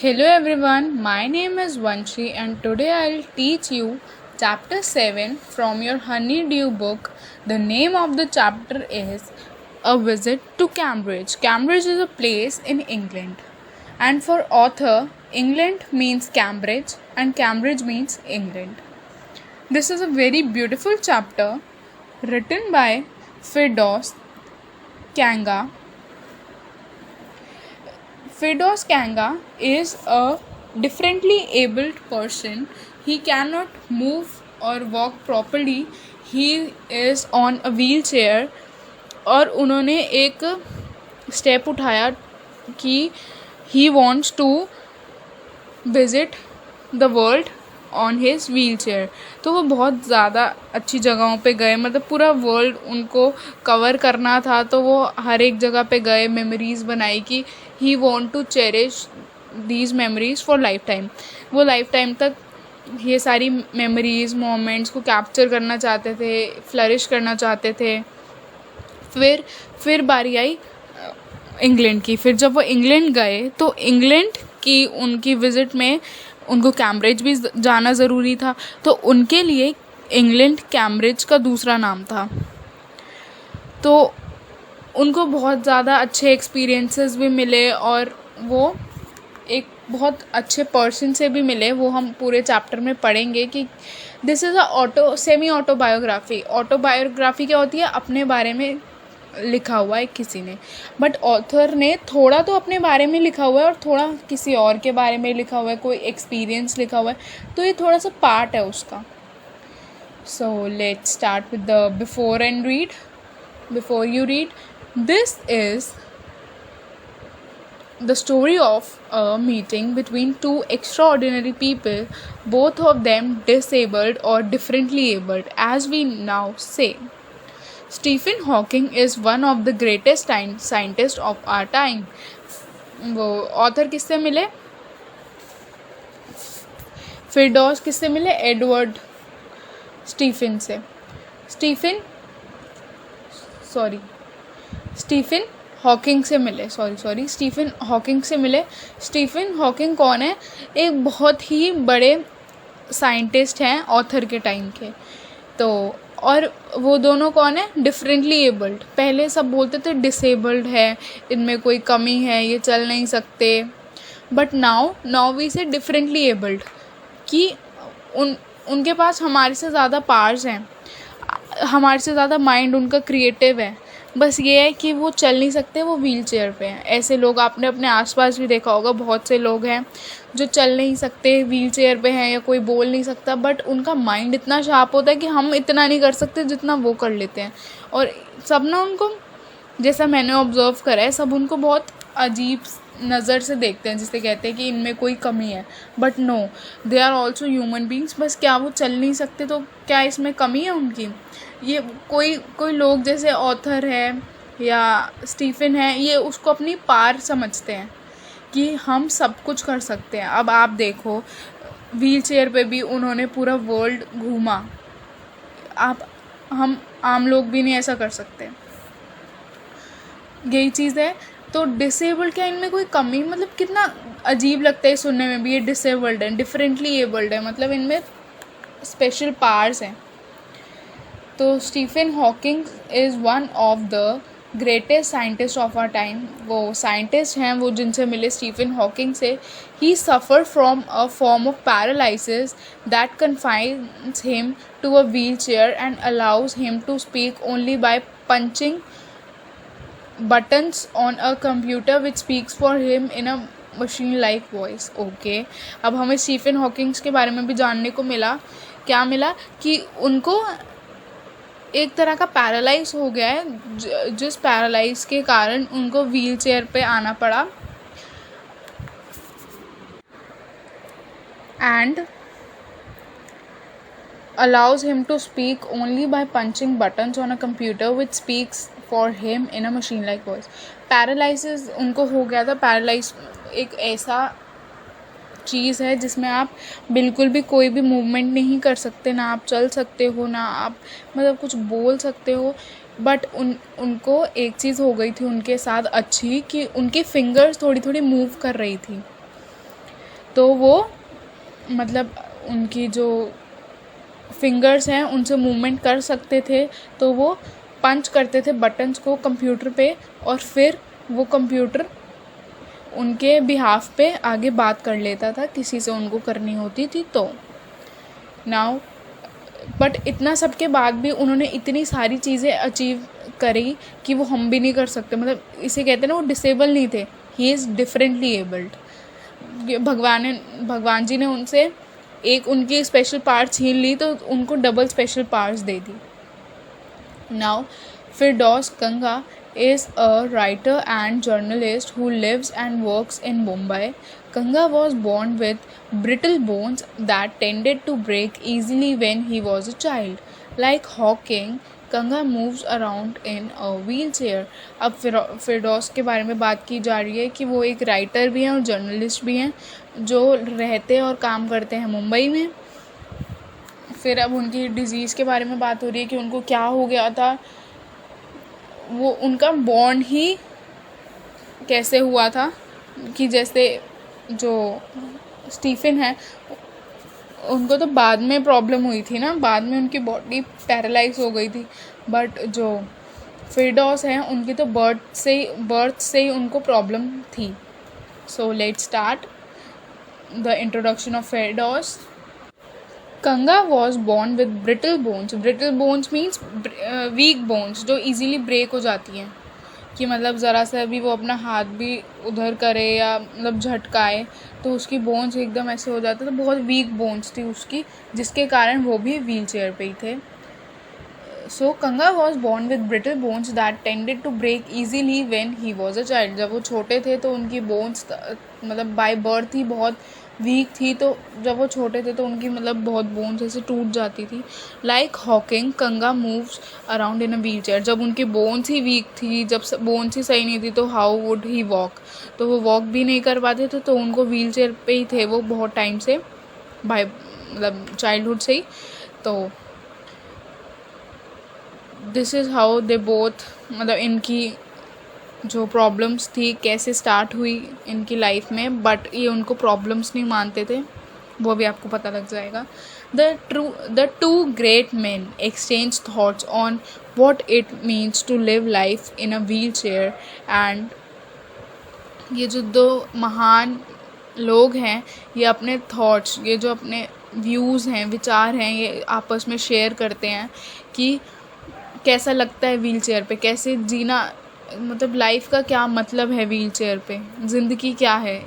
Hello everyone, my name is Vanshi and today I'll teach you chapter 7 from your Honeydew book. The name of the chapter is A Visit to Cambridge. Cambridge is a place in England. And for author, England means Cambridge and Cambridge means England. This is a very beautiful chapter written by Firdaus Kanga. Firdaus Kanga is a differently abled person. He cannot move or walk properly. He is on a wheelchair. और उन्होंने एक step उठाया कि he wants to visit the world on his wheel chair. तो वो बहुत ज़्यादा अच्छी जगहों पे गए, मतलब पूरा वर्ल्ड उनको कवर करना था. तो वो हर एक जगह पे गए, मेमोरीज़ बनाई कि he want to cherish these memories for life time. वो लाइफ टाइम तक ये सारी मेमोरीज़ मोमेंट्स को कैप्चर करना चाहते थे, फ्लरिश करना चाहते थे. फिर बारी आई इंग्लैंड की. फिर जब वो इंग्लैंड गए तो इंग्लैंड की उनकी विज़िट में उनको कैम्ब्रिज भी जाना ज़रूरी था. तो उनके लिए इंग्लैंड कैम्ब्रिज का दूसरा नाम था. तो उनको बहुत ज़्यादा अच्छे एक्सपीरियंसेस भी मिले और वो एक बहुत अच्छे पर्सन से भी मिले. वो हम पूरे चैप्टर में पढ़ेंगे कि this is a semi autobiography. Autobiography क्या होती है? अपने बारे में लिखा हुआ है किसी ने, बट ऑथर ने थोड़ा तो अपने बारे में लिखा हुआ है और थोड़ा किसी और के बारे में लिखा हुआ है, कोई एक्सपीरियंस लिखा हुआ है. तो ये थोड़ा सा पार्ट है उसका. सो let's start with the before you read. This is the story of a meeting between two extraordinary people, both of them disabled or differently abled, as we now say. Stephen Hawking is one of the greatest scientists of our time. वो author किससे मिले? फिरदौस किससे मिले? Edward Stephen से. Stephen Hawking से मिले. Stephen Hawking से मिले. स्टीफन हॉकिंग कौन है? एक बहुत ही बड़े साइंटिस्ट हैं ऑथर के टाइम के. तो और वो दोनों कौन है? Differently abled. पहले सब बोलते थे डिसेबल्ड है, इनमें कोई कमी है, ये चल नहीं सकते. बट नाउ वी से डिफरेंटली एबल्ड कि उनके पास हमारे से ज़्यादा पावर्स हैं, हमारे से ज़्यादा माइंड उनका क्रिएटिव है. बस ये है कि वो चल नहीं सकते, वो व्हील चेयर पे हैं. ऐसे लोग आपने अपने आसपास भी देखा होगा, बहुत से लोग हैं जो चल नहीं सकते, व्हील चेयर पे हैं, या कोई बोल नहीं सकता, बट उनका माइंड इतना शार्प होता है कि हम इतना नहीं कर सकते जितना वो कर लेते हैं. और सब ना उनको, जैसा मैंने ऑब्ज़र्व करा है, सब उनको बहुत अजीब नज़र से देखते हैं, जिसे कहते हैं कि इनमें कोई कमी है. But no, they are also human beings. बस क्या वो चल नहीं सकते तो क्या इसमें कमी है उनकी? ये कोई लोग जैसे ऑथर है या स्टीफन है, ये उसको अपनी पार समझते हैं कि हम सब कुछ कर सकते हैं. अब आप देखो, व्हील चेयर पे भी उन्होंने पूरा वर्ल्ड घूमा. हम आम लोग भी नहीं ऐसा कर सकते. यही चीज़ है. तो डिसेबल्ड क्या, इनमें कोई कमी? मतलब कितना अजीब लगता है सुनने में भी. ये डिसेबल्ड है, डिफरेंटली एबल्ड है, मतलब इनमें स्पेशल पावर्स हैं. तो Stephen Hawking is one of the greatest scientist of our time. वो साइंटिस्ट हैं वो जिनसे मिले स्टीफन हॉकिंग से. He suffer from a form of paralysis that confines him to a wheel chair and allows him to speak only by punching buttons on a computer which speaks for him in a machine like voice. Okay, अब हमें Stephen Hawking's के बारे में भी जानने को मिला. क्या मिला? कि उनको एक तरह का पैरालाइज हो गया है, जिस पैरालाइज के कारण उनको व्हील चेयर पे आना पड़ा. And allows him to speak only by punching buttons on a computer which speaks for him in a machine like voice. Paralysis उनको हो गया था. पैरालाइज एक ऐसा चीज़ है जिसमें आप बिल्कुल भी कोई भी मूवमेंट नहीं कर सकते, ना आप चल सकते हो, ना आप मतलब कुछ बोल सकते हो. बट उनको एक चीज़ हो गई थी उनके साथ अच्छी, कि उनकी फिंगर्स थोड़ी थोड़ी मूव कर रही थी. तो वो मतलब उनकी जो फिंगर्स हैं उनसे मूवमेंट कर सकते थे, तो वो पंच करते थे बटन्स को कंप्यूटर पे और फिर वो कंप्यूटर उनके बिहाफ पे आगे बात कर लेता था किसी से उनको करनी होती थी तो। नाउ बट इतना सब के बाद भी उन्होंने इतनी सारी चीज़ें अचीव करी कि वो हम भी नहीं कर सकते, मतलब इसे कहते हैं ना, वो डिसेबल नहीं थे, ही इज़ डिफरेंटली एबल्ड। भगवान जी ने उनसे एक उनकी स्पेशल पार्ट छीन ली तो उनको डबल स्पेशल पार्ट्स दे दी। Now Firdaus Kanga is a writer and journalist who lives and works in Mumbai. Kanga was born with brittle bones that tended to break easily when he was a child. Like Hawking, Kanga moves around in a wheelchair. अब फिरदौस के बारे में बात की जा रही है कि वो एक राइटर भी हैं और जर्नलिस्ट भी हैं जो रहते और काम करते हैं मुंबई में। फिर अब उनकी डिज़ीज़ के बारे में बात हो रही है कि उनको क्या हो गया था, वो उनका बॉर्न ही कैसे हुआ था कि जैसे जो स्टीफन है उनको तो बाद में प्रॉब्लम हुई थी ना, बाद में उनकी बॉडी पैरालाइज हो गई थी, बट जो फिरदौस हैं उनकी तो बर्थ से ही उनको प्रॉब्लम थी। So let's start the introduction of Firdaus. Kanga was born with brittle bones. Brittle bones means weak bones जो इजीली ब्रेक हो जाती हैं, कि मतलब ज़रा सा भी वो अपना हाथ भी उधर करे या मतलब झटकाए तो उसकी बोन्स एकदम ऐसे हो जाते, तो बहुत वीक बोन्स थी उसकी, जिसके कारण वो भी व्हील चेयर पे ही थे। So Kanga was born with brittle bones that tended to break easily when he was a child. जब वो छोटे थे तो उनकी बोन्स मतलब बाय बर्थ ही बहुत वीक थी, तो जब वो छोटे थे तो उनकी मतलब बहुत बोन्स ऐसे टूट जाती थी। Like Hawking, Kanga moves around in a wheel chair. जब उनकी बोन्स ही वीक थी, जब बोन्स ही सही नहीं थी, तो हाउ वुड ही वॉक, तो वो वॉक भी नहीं कर पाते थे, तो उनको व्हील चेयर पे ही थे वो बहुत टाइम से, बाय मतलब चाइल्डहुड से ही। तो this is how they both, मतलब इनकी जो प्रॉब्लम्स थी कैसे स्टार्ट हुई इनकी लाइफ में, बट ये उनको प्रॉब्लम्स नहीं मानते थे, वो भी आपको पता लग जाएगा। The two great man exchange thoughts on what it means to live life in a wheel chair. And ये जो दो महान लोग हैं ये अपने थॉट्स, ये जो अपने व्यूज़ हैं, विचार हैं, ये आपस में शेयर करते हैं कि कैसा लगता है व्हील चेयर पे, कैसे जीना, मतलब लाइफ का क्या मतलब है व्हील चेयर पे, ज़िंदगी क्या है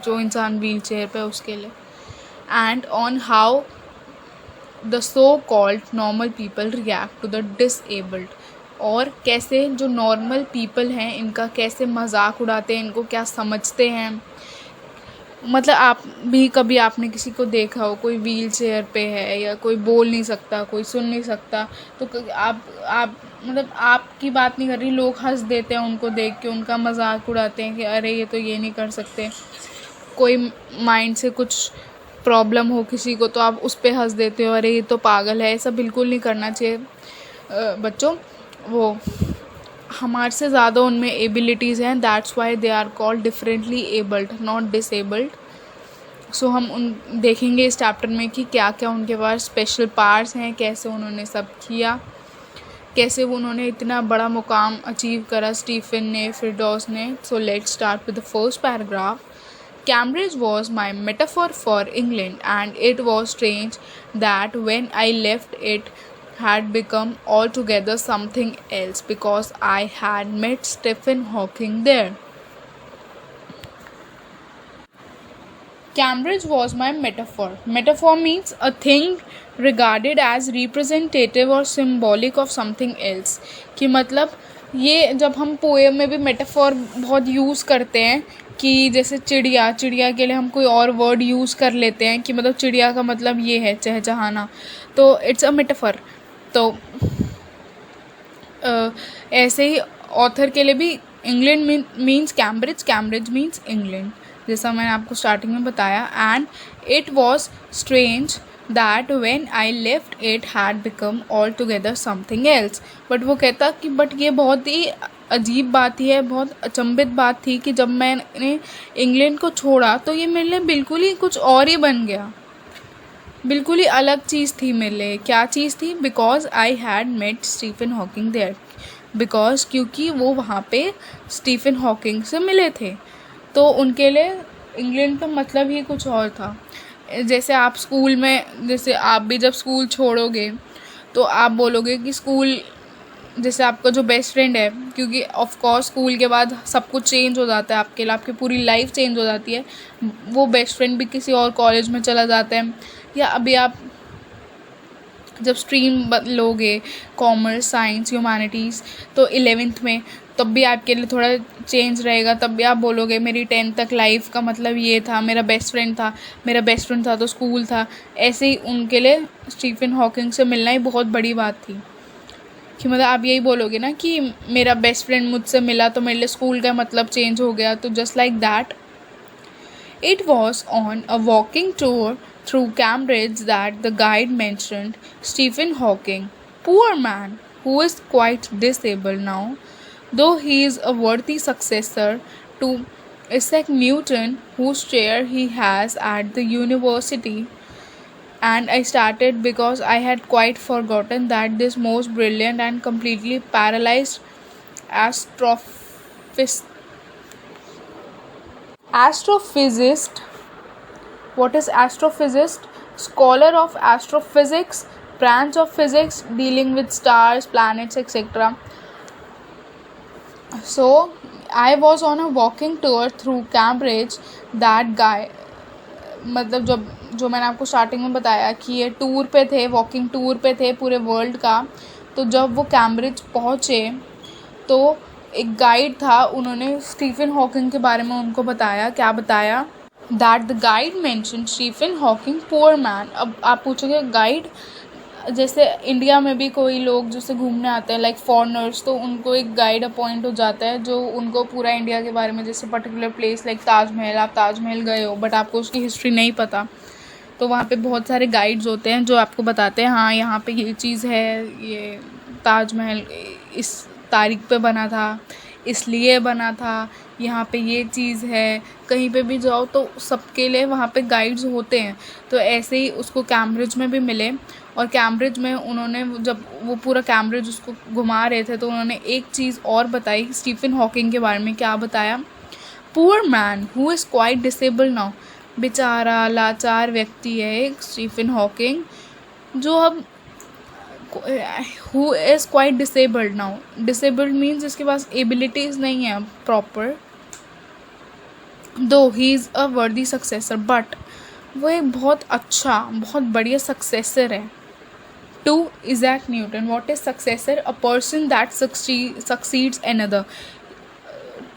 जो इंसान व्हील चेयर पे उसके लिए। And on how the so called normal people react to the disabled, और कैसे जो नॉर्मल पीपल हैं इनका कैसे मजाक उड़ाते हैं, इनको क्या समझते हैं। मतलब आप भी कभी आपने किसी को देखा हो कोई व्हील चेयर पे है या कोई बोल नहीं सकता, कोई सुन नहीं सकता, तो आप मतलब आपकी बात नहीं कर रही, लोग हंस देते हैं उनको देख के, उनका मजाक उड़ाते हैं कि अरे ये तो ये नहीं कर सकते। कोई माइंड से कुछ प्रॉब्लम हो किसी को तो आप उस पर हंस देते हो, अरे ये तो पागल है। ऐसा बिल्कुल नहीं करना चाहिए बच्चों, वो हमारे से ज़्यादा उनमें एबिलिटीज़ हैं, that's why they are called differently abled not disabled. So हम उन देखेंगे इस चैप्टर में कि क्या क्या उनके पास स्पेशल पार्ट्स हैं, कैसे उन्होंने सब किया, कैसे वो उन्होंने इतना बड़ा मुकाम अचीव करा स्टीफन ने, फिरदौस ने। सो let's start with the first paragraph. Cambridge was my metaphor for England, and it was strange that when I left it had become altogether something else because I had met Stephen Hawking there. Cambridge was my metaphor. Metaphor means a thing regarded as representative or symbolic of something else. कि मतलब ये जब हम poem में भी metaphor बहुत use करते हैं कि जैसे चिड़िया के लिए हम कोई और वर्ड यूज़ कर लेते हैं कि मतलब चिड़िया का मतलब ये है चहचहाना, तो इट्स अ मेटाफर। तो ऐसे ही ऑथर के लिए भी England means Cambridge means England, जैसा मैंने आपको स्टार्टिंग में बताया। And it was strange that when I left it had become altogether something else. But वो कहता कि बट ये बहुत ही अजीब बात ही है, बहुत अचंभित बात थी कि जब मैंने इंग्लैंड को छोड़ा तो ये मेरे लिए बिल्कुल ही कुछ और ही बन गया, बिल्कुल ही अलग चीज़ थी मेरे लिए. क्या चीज़ थी? Because I had met Stephen Hawking there. Because क्योंकि वो वहाँ पे स्टीफन हॉकिंग से मिले थे, तो उनके लिए इंग्लैंड का मतलब ही कुछ और था. जैसे आप स्कूल में, जैसे आप भी जब स्कूल छोड़ोगे तो आप बोलोगे कि स्कूल, जैसे आपका जो बेस्ट फ्रेंड है, क्योंकि ऑफ कोर्स स्कूल के बाद सब कुछ चेंज हो जाता है आपके लिए, आपकी पूरी लाइफ चेंज हो जाती है. वो बेस्ट फ्रेंड भी किसी और कॉलेज में चला जाता है, या अभी आप जब स्ट्रीम बदलोगे, कॉमर्स, साइंस, ह्यूमैनिटीज़, तो 11th में तब भी आपके लिए थोड़ा चेंज रहेगा. तब भी आप बोलोगे मेरी 10th तक लाइफ का मतलब ये था, मेरा बेस्ट फ्रेंड था, मेरा बेस्ट फ्रेंड था तो स्कूल था. ऐसे ही उनके लिए स्टीफन हॉकिंग से मिलना ही बहुत बड़ी बात थी, कि मतलब आप यही बोलोगे ना कि मेरा बेस्ट फ्रेंड मुझसे मिला तो मेरे लिए स्कूल का मतलब चेंज हो गया. तो just like that, it was on a walking tour through Cambridge that the guide mentioned Stephen Hawking. Poor man, who is quite disabled now, though he is a worthy successor to Isaac Newton, whose chair he has at the university. And I started because I had quite forgotten that this most brilliant and completely paralyzed astrophysicist. What is astrophysicist? Scholar of astrophysics, branch of physics dealing with stars, planets, etc. So I was on a walking tour through Cambridge. That guy, मतलब जो मैंने आपको starting में बताया कि ये tour पे थे, वॉकिंग टूर पे थे पूरे वर्ल्ड का. तो जब वो कैम्ब्रिज पहुँचे तो एक गाइड था, उन्होंने स्टीफन हॉकिंग के बारे में उनको बताया. क्या बताया? That the guide mention Stephen Hawking poor man. अब आप पूछोगे गाइड, जैसे इंडिया में भी कोई लोग जैसे घूमने आते हैं लाइक फॉरेनर्स, तो उनको एक गाइड अपॉइंट हो जाता है जो उनको पूरा इंडिया के बारे में, जैसे पर्टिकुलर प्लेस लाइक ताजमहल, आप ताजमहल गए हो बट आपको उसकी हिस्ट्री नहीं पता, तो वहाँ पे बहुत सारे गाइड्स होते हैं जो आपको बताते हैं हाँ यहाँ पे ये चीज़ है, ये ताजमहल इस तारीख पे बना था, इसलिए बना था, यहाँ पे ये चीज़ है. कहीं पे भी जाओ तो सबके लिए वहाँ पे गाइड्स होते हैं. तो ऐसे ही उसको कैम्ब्रिज में भी मिले, और कैम्ब्रिज में उन्होंने जब वो पूरा कैम्ब्रिज उसको घुमा रहे थे तो उन्होंने एक चीज़ और बताई स्टीफन हॉकिंग के बारे में. क्या बताया? Poor man who is quite disabled now. बेचारा लाचार व्यक्ति है एक स्टीफन हॉकिंग, जो अब who is quite disabled now. Disabled means इसके पास एबिलिटीज़ नहीं है proper, though he is a worthy successor, but वो एक बहुत अच्छा, बहुत बढ़िया सक्सेसर है to Isaac Newton. What is successor? A person that succeeds another.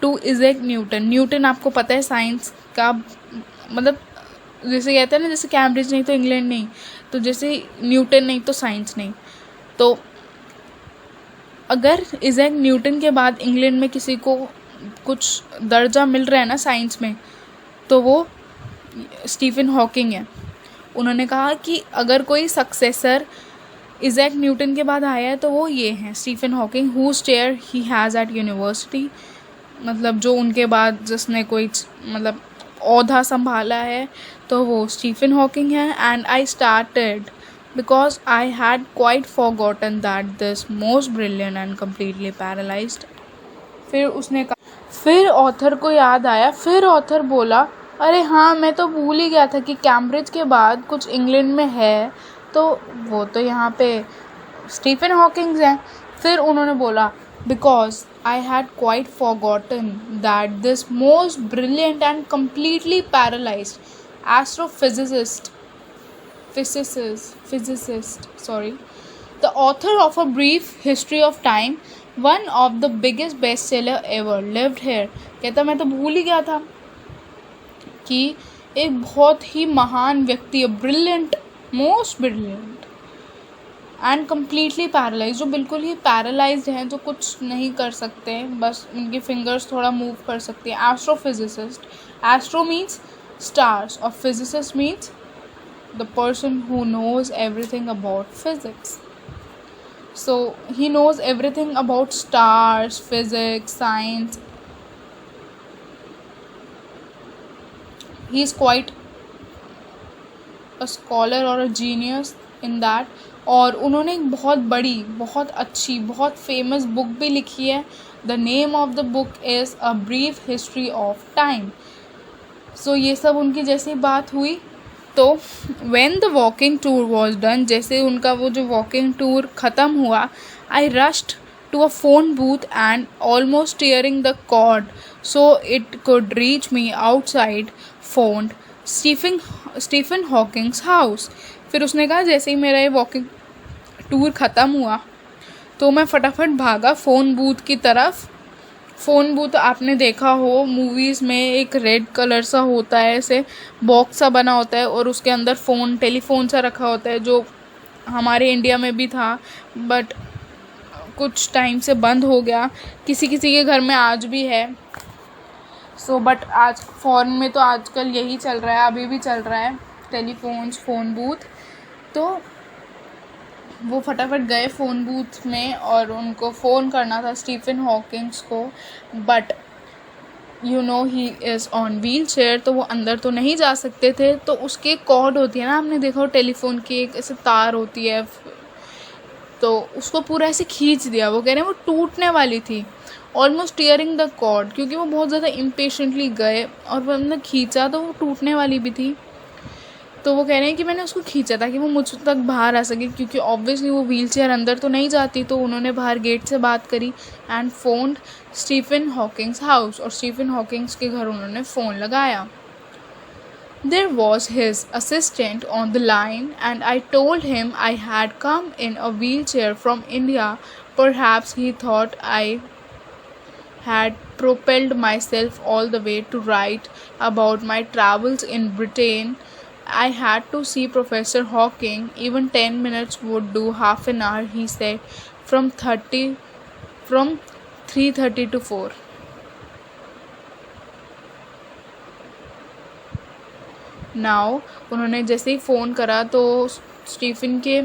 To Isaac Newton. Newton आपको पता है साइंस का मतलब, जैसे कहते हैं ना, जैसे कैम्ब्रिज नहीं तो इंग्लैंड नहीं, तो जैसे न्यूटन नहीं तो साइंस नहीं. तो अगर इज़ैक न्यूटन के बाद इंग्लैंड में किसी को कुछ दर्जा मिल रहा है ना साइंस में, तो वो स्टीफन हॉकिंग है. उन्होंने कहा कि अगर कोई सक्सेसर इज़ैक न्यूटन के बाद आया है तो वो ये हैं Stephen Hawking, whose chair he has at university. मतलब जो उनके बाद जिसने कोई मतलब ओहदा संभाला है तो वो स्टीफन हॉकिंग है. And I started because I had quite forgotten that this most brilliant and completely paralyzed. फिर उसने कहा, फिर ऑथर को याद आया, फिर ऑथर बोला अरे हाँ मैं तो भूल ही गया था कि कैम्ब्रिज के बाद कुछ इंग्लैंड में है, तो वो तो यहाँ पे स्टीफन हॉकिंग हैं. फिर उन्होंने बोला because I had quite forgotten that this most brilliant and completely paralyzed astrophysicist, the author of A Brief History of Time, one of the biggest bestseller ever, lived here. कहता मैं तो भूल ही गया था कि एक बहुत ही महान व्यक्ति है, brilliant, most brilliant and completely paralyse, जो बिल्कुल ही पैरालाइज्ड हैं, जो कुछ नहीं कर सकते हैं, बस उनकी फिंगर्स थोड़ा मूव कर सकती हैं. एस्ट्रोफिजिसिस्ट. एस्ट्रो मीन्स स्टार्स और physicist means the person who knows everything about physics. So he knows everything about stars, physics, science. He is quite a scholar or a genius in that. और उन्होंने एक बहुत बड़ी, बहुत अच्छी, बहुत famous book भी लिखी है. The name of the book is a brief history of time. So ये सब उनकी जैसी बात हुई. तो when the walking tour was done, जैसे उनका वो जो वॉकिंग टूर ख़त्म हुआ, I rushed to a phone booth and almost tearing the cord so it could reach me outside, phoned Stephen Hawking's house. फिर उसने कहा जैसे ही मेरा ये वॉकिंग टूर ख़त्म हुआ तो मैं फटाफट भागा फ़ोन बूथ की तरफ. फ़ोन बूथ आपने देखा हो मूवीज़ में, एक रेड कलर सा होता है, ऐसे बॉक्स सा बना होता है और उसके अंदर टेलीफोन सा रखा होता है, जो हमारे इंडिया में भी था बट कुछ टाइम से बंद हो गया. किसी किसी के घर में आज भी है. बट आज फॉरेन में तो आजकल यही चल रहा है, अभी भी चल रहा है टेलीफोन्स, फ़ोन बूथ. तो वो फटाफट गए फ़ोन बूथ में और उनको फ़ोन करना था स्टीफन हॉकिंग्स को. But he is on wheel chair, तो वो अंदर तो नहीं जा सकते थे. तो उसकी एक कॉर्ड होती है ना, आपने देखा हो टेलीफोन की एक ऐसे तार होती है, तो उसको पूरा ऐसे खींच दिया. वो कह रहे हैं वो टूटने वाली थी, ऑलमोस्ट टीयरिंग द कॉर्ड, क्योंकि वो बहुत ज़्यादा इम्पेशेंटली गए और वो हमने खींचा तो वो टूटने वाली भी थी. तो वो कह रहे हैं कि मैंने उसको खींचा ताकि वो मुझ तक बाहर आ सके, क्योंकि ऑब्वियसली वो व्हील चेयर अंदर तो नहीं जाती. तो उन्होंने बाहर गेट से बात करी and phoned Stephen Hawking's house, और स्टीफन हॉकिंग्स के घर उन्होंने फ़ोन लगाया. There was his assistant on the line and I told him I had come in a wheelchair from India. Perhaps he thought I had propelled myself all the way to write about my travels in Britain. I had to see Professor Hawking. Even 10 minutes would do. Half an hour, he said, from 3:30 to 4. Now उन्होंने जैसे ही phone करा तो Stephen के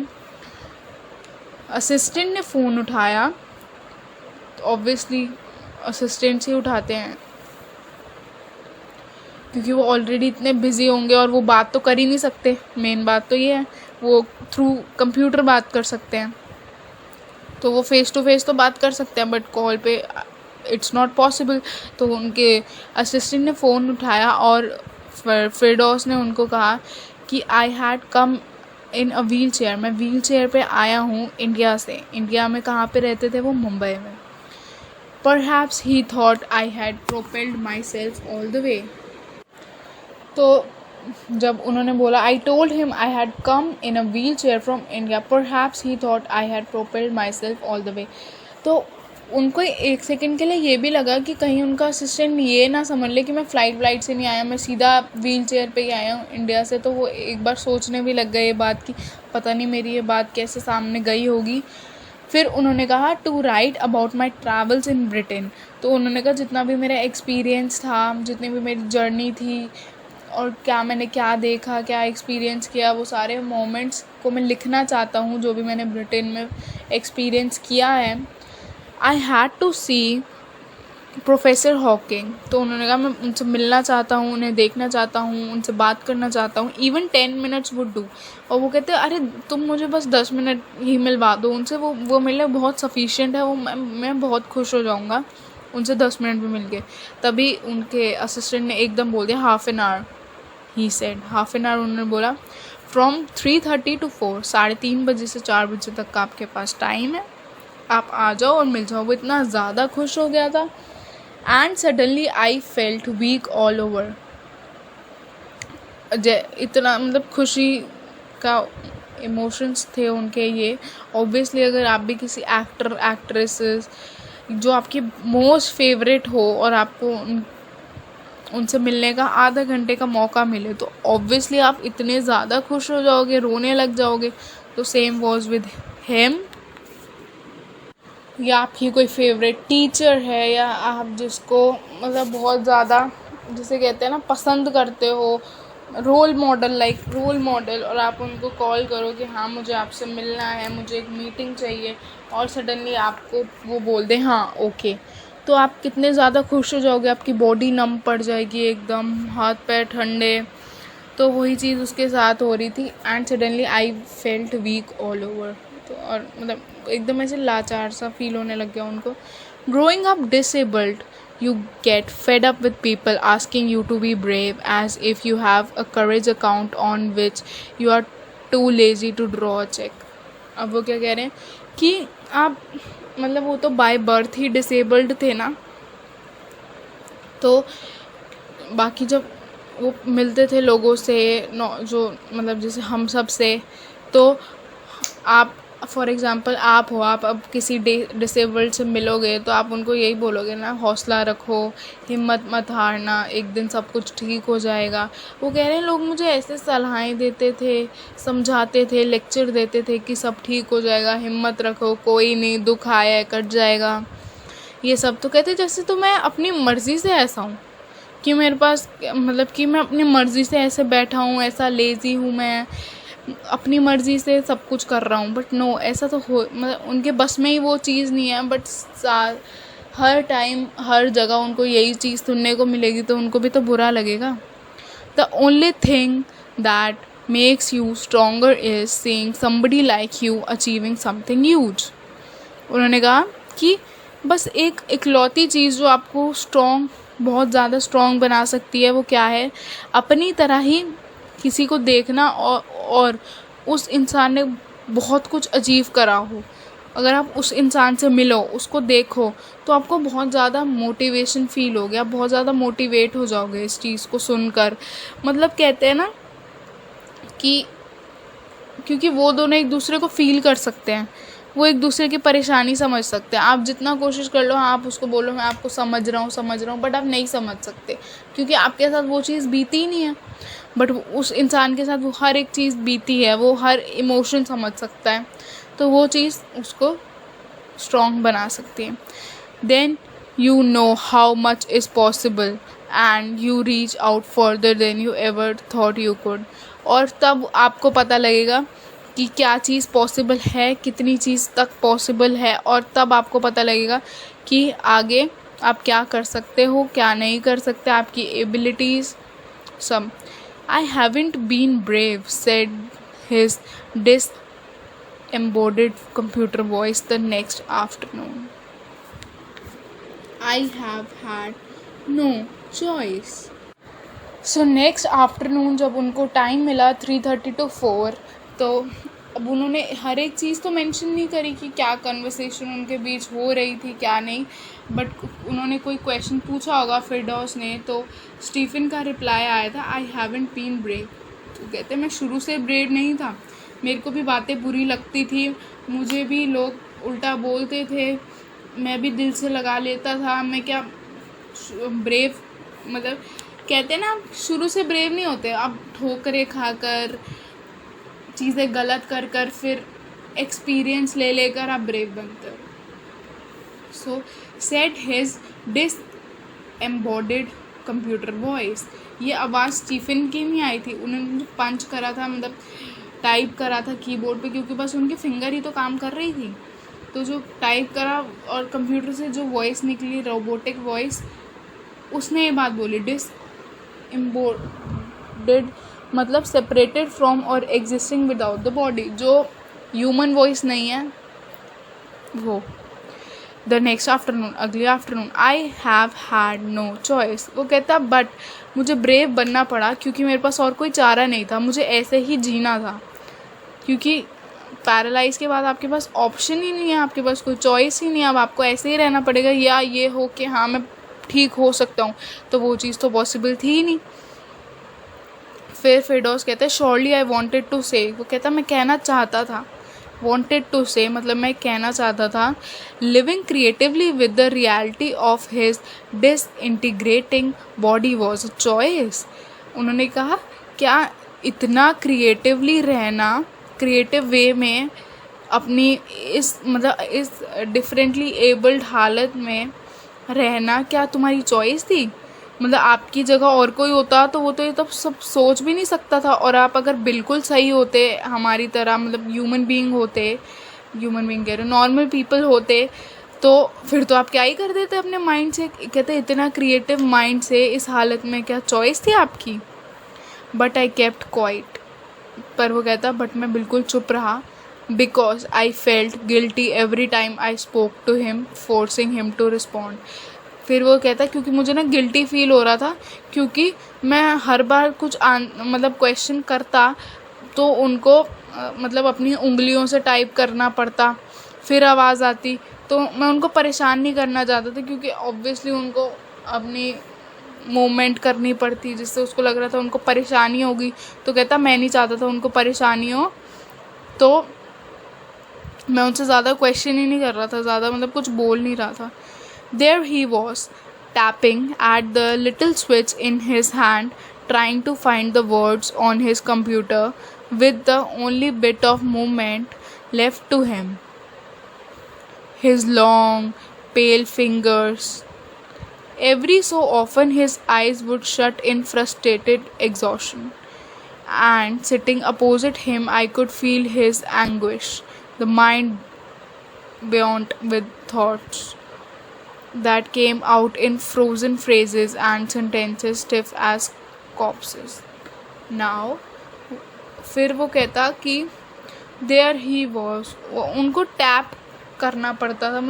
assistant ने phone उठाया. तो obviously assistant से उठाते हैं क्योंकि वो ऑलरेडी इतने बिज़ी होंगे और वो बात तो कर ही नहीं सकते. मेन बात तो ये है, वो थ्रू कंप्यूटर बात कर सकते हैं. तो वो फ़ेस टू फेस तो बात कर सकते हैं बट कॉल पे इट्स नॉट पॉसिबल. तो उनके असिस्टेंट ने फ़ोन उठाया और फिरदौस ने उनको कहा कि I had come in a wheel chair, मैं व्हील चेयर पर आया हूँ इंडिया से. इंडिया में कहाँ पे रहते थे वो? मुंबई में. Perhaps he thought I had propelled my self all the way. तो जब उन्होंने बोला I told him I had come in a wheel chair from India, perhaps he thought I had propelled my self all the way. तो उनको एक second के लिए ये भी लगा कि कहीं उनका असिस्टेंट ये ना समझ ले कि मैं फ़्लाइट से नहीं आया, मैं सीधा व्हील चेयर पे ही आया हूँ इंडिया से. तो वो एक बार सोचने भी लग गए ये बात कि पता नहीं मेरी ये बात कैसे सामने गई होगी. फिर उन्होंने कहा to write about my travels in Britain. तो उन्होंने कहा जितना भी मेरा एक्सपीरियंस था, जितनी भी मेरी जर्नी थी और मैंने क्या देखा, क्या एक्सपीरियंस किया, वो सारे मोमेंट्स को मैं लिखना चाहता हूँ जो भी मैंने ब्रिटेन में एक्सपीरियंस किया है. I had to see professor Hawking. तो उन्होंने कहा मैं उनसे मिलना चाहता हूँ, उन्हें देखना चाहता हूँ, उनसे बात करना चाहता हूँ. Even 10 minutes would do. और वो कहते हैं अरे तुम मुझे बस 10 मिनट ही मिलवा दो उनसे, वो मेरे लिए बहुत सफिशिएंट है, वो मैं बहुत खुश हो जाऊँगा उनसे 10 मिनट में मिल के. तभी उनके असिस्टेंट ने एकदम बोल दिया half an hour. He said half an hour. उन्होंने बोला फ्रॉम 3:30 to 4, 3:30 बजे से 4 बजे तक का आपके पास टाइम है, आप आ जाओ और मिल जाओ. वो इतना ज़्यादा खुश हो गया था. And suddenly I felt weak all over. इतना मतलब खुशी का इमोशंस थे उनके ये. ऑब्वियसली अगर आप भी किसी एक्टर एक्ट्रेसेस जो आपकी मोस्ट फेवरेट हो और आपको उनसे मिलने का आधा घंटे का मौका मिले तो ऑब्वियसली आप इतने ज़्यादा खुश हो जाओगे, रोने लग जाओगे. तो सेम वॉज विद हिम. या आपकी कोई फेवरेट टीचर है या आप जिसको मतलब बहुत ज़्यादा जिसे कहते हैं ना पसंद करते हो role model, like role model, और आप उनको कॉल करो कि हाँ मुझे आपसे मिलना है, मुझे एक मीटिंग चाहिए, और सडनली आपको वो बोल दें हाँ ओके, तो आप कितने ज़्यादा खुश हो जाओगे, आपकी बॉडी नम पड़ जाएगी एकदम, हाथ पैर ठंडे। तो वही चीज़ उसके साथ हो रही थी and suddenly I felt weak all over. तो और मतलब एकदम ऐसे लाचार सा फील होने लग गया उनको। Growing up disabled, you get fed up with people asking you to be brave as if you have a courage account on which you are too lazy to draw a check। अब वो क्या कह रहे हैं कि आप मतलब वो तो बाय बर्थ ही डिसेबल्ड थे ना, तो बाकी जब वो मिलते थे लोगों से जो मतलब जैसे हम सब से, तो आप फॉर एग्ज़ाम्पल आप हो, आप अब किसी डिसेबल्ड से मिलोगे तो आप उनको यही बोलोगे ना, हौसला रखो, हिम्मत मत हारना, एक दिन सब कुछ ठीक हो जाएगा। वो कह रहे हैं लोग मुझे ऐसे सलाहें देते थे, समझाते थे, लेक्चर देते थे कि सब ठीक हो जाएगा, हिम्मत रखो, कोई नहीं, दुख आया है कट जाएगा, ये सब। तो कहते जैसे तो मैं अपनी मर्ज़ी से ऐसा हूँ कि मेरे पास मतलब कि मैं अपनी मर्ज़ी से ऐसे बैठा हूँ, ऐसा लेज़ी हूँ, मैं अपनी मर्ज़ी से सब कुछ कर रहा हूँ। बट नो, ऐसा तो हो मतलब उनके बस में ही वो चीज़ नहीं है। बट हर टाइम हर जगह उनको यही चीज़ सुनने को मिलेगी तो उनको भी तो बुरा लगेगा। The only thing that makes you stronger is seeing somebody like you achieving something huge. उन्होंने कहा कि बस एक इकलौती चीज़ जो आपको बहुत ज़्यादा स्ट्रॉन्ग बना सकती है वो क्या है, अपनी तरह ही किसी को देखना और उस इंसान ने बहुत अचीव अचीव करा हो, अगर आप उस इंसान से मिलो, उसको देखो, तो आपको बहुत ज़्यादा मोटिवेशन फ़ील होगी, आप बहुत ज़्यादा मोटिवेट हो जाओगे इस चीज़ को सुनकर। मतलब कहते हैं ना कि क्योंकि वो दोनों एक दूसरे को फ़ील कर सकते हैं, वो एक दूसरे की परेशानी समझ सकते हैं। आप जितना कोशिश कर लो, हाँ आप उसको बोलो मैं आपको समझ रहा हूँ, बट आप नहीं समझ सकते क्योंकि आपके साथ वो चीज़ बीती ही नहीं है। बट उस इंसान के साथ वो हर एक चीज़ बीती है, वो हर इमोशन समझ सकता है, तो वो चीज़ उसको स्ट्रॉन्ग बना सकती है। Then you know how much is possible and you reach out further than you ever thought you could. और तब आपको पता लगेगा कि क्या चीज़ पॉसिबल है, कितनी चीज़ तक पॉसिबल है, और तब आपको पता लगेगा कि आगे आप क्या कर सकते हो, क्या नहीं कर सकते, आपकी एबिलिटीज़ सब। I haven't been brave, said his disembodied computer voice the next afternoon. I have had no choice. So next afternoon जब उनको टाइम मिला 3:30 to 4, तो अब उन्होंने हर एक चीज़ तो मेंशन नहीं करी कि क्या कन्वर्सेशन उनके बीच हो रही थी क्या नहीं, बट उन्होंने कोई क्वेश्चन पूछा होगा फिरदौस ने, तो स्टीफन का रिप्लाई आया था आई हैवंट बीन ब्रेव। तो कहते मैं शुरू से ब्रेव नहीं था, मेरे को भी बातें बुरी लगती थी, मुझे भी लोग उल्टा बोलते थे, मैं भी दिल से लगा लेता था, मैं क्या ब्रेव मतलब कहते ना शुरू से ब्रेव नहीं होते, आप ठोकरें खाकर चीज़ें गलत कर कर फिर एक्सपीरियंस ले लेकर आप ब्रेव बनते हो। सो सेड हिज डिसएम्बॉडिड कंप्यूटर वॉइस। ये आवाज़ स्टीफन की नहीं आई थी, उन्होंने पंच करा था, मतलब टाइप करा था कीबोर्ड पे, क्योंकि बस उनकी फिंगर ही तो काम कर रही थी, तो जो टाइप करा और कंप्यूटर से जो वॉइस निकली, रोबोटिक वॉइस, उसने ये बात बोली डिसएम्बॉडिड मतलब सेपरेटेड फ्रॉम और एग्जिस्टिंग विदाउट द बॉडी, जो ह्यूमन वॉइस नहीं है वो। द नेक्स्ट आफ्टरनून, अगले afternoon, I have had no choice. वो कहता बट मुझे ब्रेव बनना पड़ा क्योंकि मेरे पास और कोई चारा नहीं था, मुझे ऐसे ही जीना था, क्योंकि पैरालाइज के बाद आपके पास ऑप्शन ही नहीं है, आपके पास कोई चॉइस ही नहीं है, अब आपको ऐसे ही रहना पड़ेगा, या ये हो कि हाँ मैं ठीक हो सकता हूँ, तो वो चीज़ तो पॉसिबल थी ही नहीं। फिर फिरदौस कहता है श्योरली आई वॉन्टेड टू से, वो कहता मैं कहना चाहता था, वॉन्टेड टू से मतलब मैं कहना चाहता था, living creatively with the reality of his disintegrating body was a choice. उन्होंने कहा क्या इतना क्रिएटिवली रहना, क्रिएटिव वे में अपनी इस मतलब इस डिफरेंटली एबल्ड हालत में रहना क्या तुम्हारी चॉइस थी? मतलब आपकी जगह और कोई होता तो वो तो ये तो सब सोच भी नहीं सकता था। और आप अगर बिल्कुल सही होते हमारी तरह, मतलब ह्यूमन बीइंग होते, ह्यूमन बीइंग कह रहे नॉर्मल पीपल होते, तो फिर तो आप क्या ही कर देते अपने माइंड से। कहते इतना क्रिएटिव माइंड से इस हालत में क्या चॉइस थी आपकी। बट आई केप्ट क्वाइट, पर वो कहता बट मैं बिल्कुल चुप रहा, because I felt guilty every time I spoke to him forcing him to respond. फिर वो कहता क्योंकि मुझे ना गिल्टी फील हो रहा था, क्योंकि मैं हर बार कुछ मतलब क्वेश्चन करता तो उनको मतलब अपनी उंगलियों से टाइप करना पड़ता, फिर आवाज़ आती, तो मैं उनको परेशान नहीं करना चाहता था, क्योंकि ऑब्वियसली उनको अपनी मूवमेंट करनी पड़ती जिससे उसको लग रहा था उनको परेशानी होगी। तो कहता मैं नहीं चाहता था उनको परेशानी हो, तो मैं उनसे ज़्यादा क्वेश्चन ही नहीं कर रहा था, ज़्यादा मतलब कुछ बोल नहीं रहा था। There he was tapping at the little switch in his hand, trying to find the words on his computer with the only bit of movement left to him. His long, pale fingers. Every so often his eyes would shut in frustrated exhaustion. And sitting opposite him, I could feel his anguish, the mind beyond with thoughts that came out in frozen phrases and sentences stiff as corpses. Now, फिर वो कहता कि there he was, उनको tap करना पड़ता था,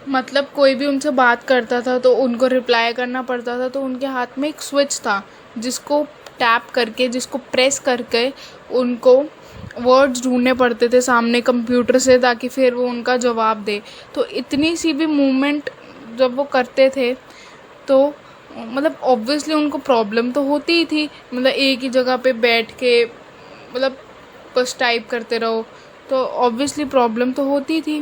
मतलब कोई भी उनसे बात करता था तो उनको रिप्लाई करना पड़ता था, तो उनके हाथ में एक स्विच था जिसको टैप करके, जिसको प्रेस करके उनको वर्ड्स ढूंढने पड़ते थे सामने कंप्यूटर से, ताकि फिर वो उनका जवाब दे। तो इतनी सी भी मूवमेंट जब वो करते थे तो मतलब ऑब्वियसली उनको प्रॉब्लम तो होती ही थी, मतलब एक ही जगह पे बैठ के मतलब बस टाइप करते रहो तो ऑब्वियसली प्रॉब्लम तो होती थी,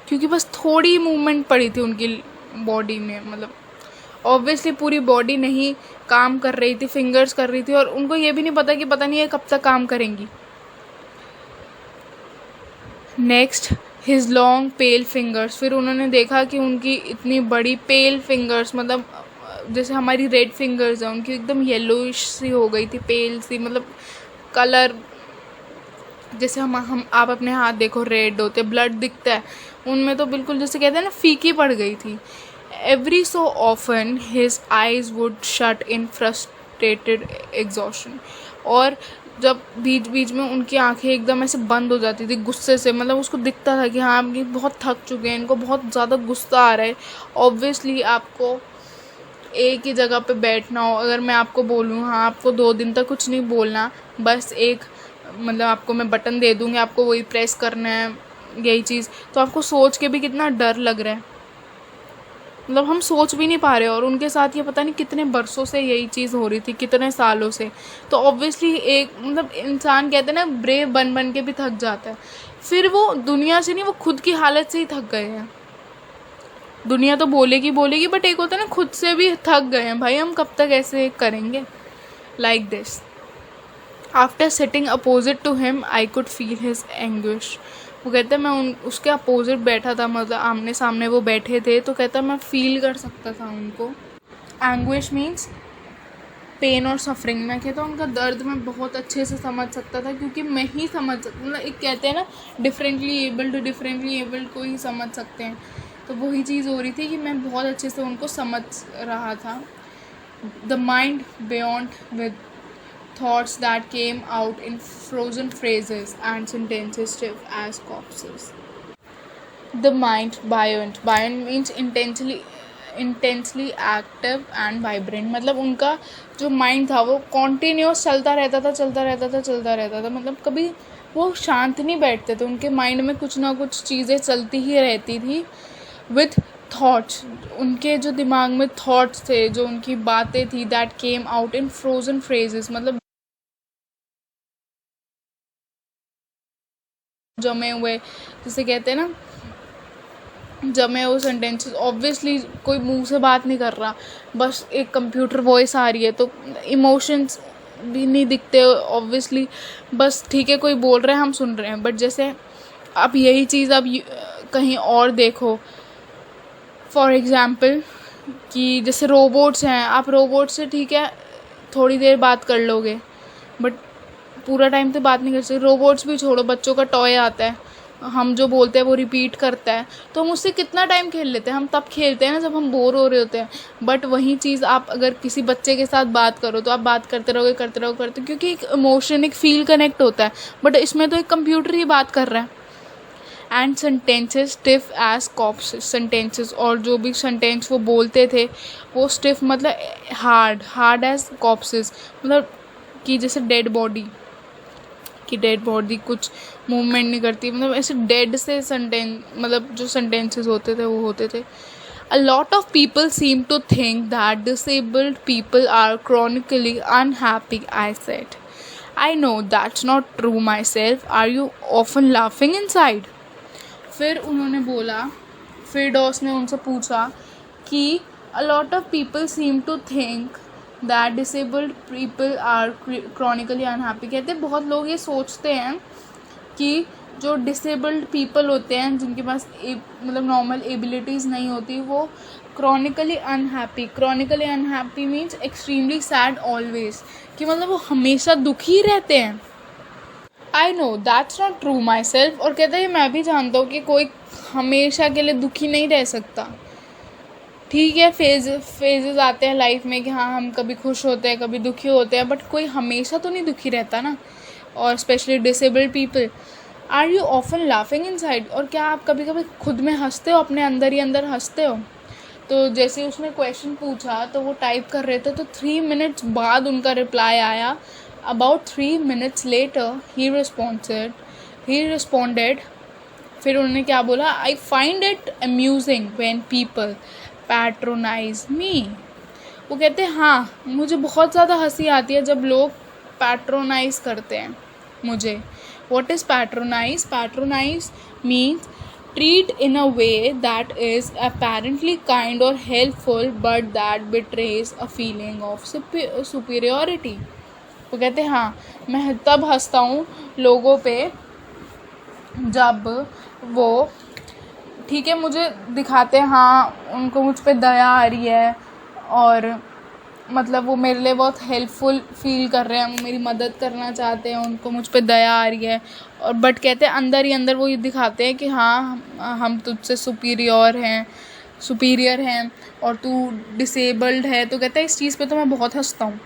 क्योंकि बस थोड़ी मूवमेंट पड़ी थी उनकी बॉडी में, मतलब ऑब्वियसली पूरी बॉडी नहीं काम कर रही थी, फिंगर्स कर रही थी, और उनको ये भी नहीं पता कि पता नहीं ये कब तक काम करेंगी। नेक्स्ट हिज लॉन्ग पेल फिंगर्स, फिर उन्होंने देखा कि उनकी इतनी बड़ी पेल फिंगर्स, मतलब जैसे हमारी रेड फिंगर्स हैं, उनकी एकदम येलोइश सी हो गई थी, पेल सी, मतलब कलर जैसे हम आप अपने हाथ देखो रेड होते, ब्लड दिखता है, उनमें तो बिल्कुल जैसे कहते हैं ना फीकी पड़ गई थी। Every so often his eyes would shut in frustrated exhaustion, और जब बीच बीच में उनकी आंखें एकदम ऐसे बंद हो जाती थी गुस्से से, मतलब उसको दिखता था कि हाँ ये बहुत थक चुके हैं, इनको बहुत ज़्यादा गुस्सा आ रहा है। ऑब्वियसली आपको एक ही जगह पे बैठना हो, अगर मैं आपको बोलूँ हाँ आपको 2 दिन तक कुछ नहीं बोलना, बस एक मतलब आपको मैं बटन दे दूँगी, आपको वही प्रेस करना है, यही चीज़, तो आपको सोच के भी कितना डर लग रहा है, मतलब हम सोच भी नहीं पा रहे। और उनके साथ ये पता नहीं कितने बरसों से यही चीज़ हो रही थी, कितने सालों से, तो ऑब्वियसली एक मतलब इंसान कहते हैं ना ब्रेव बन बन के भी थक जाता है। फिर वो दुनिया से नहीं, वो खुद की हालत से ही थक गए हैं। दुनिया तो बोलेगी बोलेगी, बट एक होता है ना खुद से भी थक गए हैं, भाई हम कब तक ऐसे करेंगे like this. After sitting opposite to him I could feel his anguish, वो कहता है मैं उसके अपोजिट बैठा था, मतलब आमने सामने वो बैठे थे, तो कहता मैं फील कर सकता था उनको। एंग्विश मीन्स पेन और सफरिंग, मैं कहता हूँ उनका दर्द मैं बहुत अच्छे से समझ सकता था, क्योंकि मैं ही समझ मतलब एक कहते हैं ना डिफरेंटली एबल्ड को ही समझ सकते हैं, तो वही चीज़ हो रही थी कि मैं बहुत अच्छे से उनको समझ रहा था। The mind beyond with thoughts that came out in frozen phrases and sentences stiff as corpses. The mind buoyant means intensely active and vibrant, मतलब उनका जो माइंड था वो कॉन्टीन्यूस चलता रहता था, मतलब कभी वो शांत नहीं बैठते थे, उनके माइंड में कुछ ना कुछ चीज़ें चलती ही रहती थी। विथ थॉट्स, उनके जो दिमाग में थॉट्स थे, जो उनकी बातें थी, that came out in frozen phrases, मतलब जमे हुए, जैसे कहते हैं ना जमे हुए सेंटेंसेस। ऑब्वियसली कोई मुंह से बात नहीं कर रहा, बस एक कंप्यूटर वॉइस आ रही है, तो इमोशंस भी नहीं दिखते ऑब्वियसली, बस ठीक है कोई बोल रहे हैं हम सुन रहे हैं। बट जैसे अब यही चीज़ अब कहीं और देखो, फॉर एग्ज़ाम्पल कि जैसे रोबोट्स हैं, आप रोबोट से ठीक है थोड़ी देर बात कर लोगे, बट पूरा टाइम तो बात नहीं कर सकते। रोबोट्स भी छोड़ो, बच्चों का टॉय आता है, हम जो बोलते हैं वो रिपीट करता है, तो हम उससे कितना टाइम खेल लेते हैं। हम तब खेलते हैं ना जब हम बोर हो रहे होते हैं। बट वही चीज़ आप अगर किसी बच्चे के साथ बात करो तो आप बात करते रहोगे, क्योंकि एक इमोशन, एक फील कनेक्ट होता है। बट इसमें तो एक कंप्यूटर ही बात कर रहा है। And sentences stiff as corpse, sentences और जो भी सेंटेंस वो बोलते थे वो स्टिफ मतलब हार्ड एज कॉप्सेस, मतलब कि जैसे डेड बॉडी, कि डेड बॉडी कुछ मूवमेंट नहीं करती, मतलब ऐसे डेड से सेंटेंस, मतलब जो सेंटेंसेस होते थे वो होते थे। A lot of people seem to think that disabled people are chronically unhappy, I said. I know that's not true myself. Are you often laughing inside? फिर उन्होंने बोला, फिर डॉस ने उनसे पूछा कि a lot of people seem to think that disabled people are chronically unhappy. कहते बहुत लोग ये सोचते हैं कि जो डिसेबल्ड पीपल होते हैं, जिनके पास मतलब नॉर्मल एबिलिटीज़ नहीं होती, वो chronically unhappy means extremely sad always, कि मतलब वो हमेशा दुखी रहते हैं। I know that's not true my self, और कहता है मैं भी जानता हूँ कि कोई हमेशा के लिए दुखी नहीं रह सकता। ठीक है, फेजेस आते हैं लाइफ में कि हाँ हम कभी खुश होते हैं, कभी दुखी होते हैं, बट कोई हमेशा तो नहीं दुखी रहता ना। और specially disabled people. Are you often laughing inside, और क्या आप कभी कभी खुद में हंसते हो, अपने अंदर ही अंदर हंसते हो? तो जैसे उसने क्वेश्चन पूछा तो वो टाइप कर रहे थे, तो 3 मिनट्स बाद उनका रिप्लाई आया। About 3 minutes later he responded. फिर उन्होंने क्या बोला, I find it amusing when people patronize me. वो कहते हैं हाँ मुझे बहुत ज़्यादा हंसी आती है जब लोग पैट्रोनाइज करते हैं मुझे। What is patronize? Patronize means treat in a way that is apparently kind or helpful but that betrays a feeling of superiority. वो कहते हैं हाँ मैं तब हंसता हूँ लोगों पे जब वो ठीक है मुझे दिखाते हैं, हाँ उनको मुझ पे दया आ रही है और मतलब वो मेरे लिए बहुत हेल्पफुल फील कर रहे हैं, मेरी मदद करना चाहते हैं, उनको मुझ पे दया आ रही है। और बट कहते हैं अंदर ही अंदर वो ये दिखाते हैं कि हाँ हम तुझसे सुपीरियर हैं और तू डिसेबल्ड है। तो कहते हैं इस चीज़ पे तो मैं बहुत हंसता हूँ।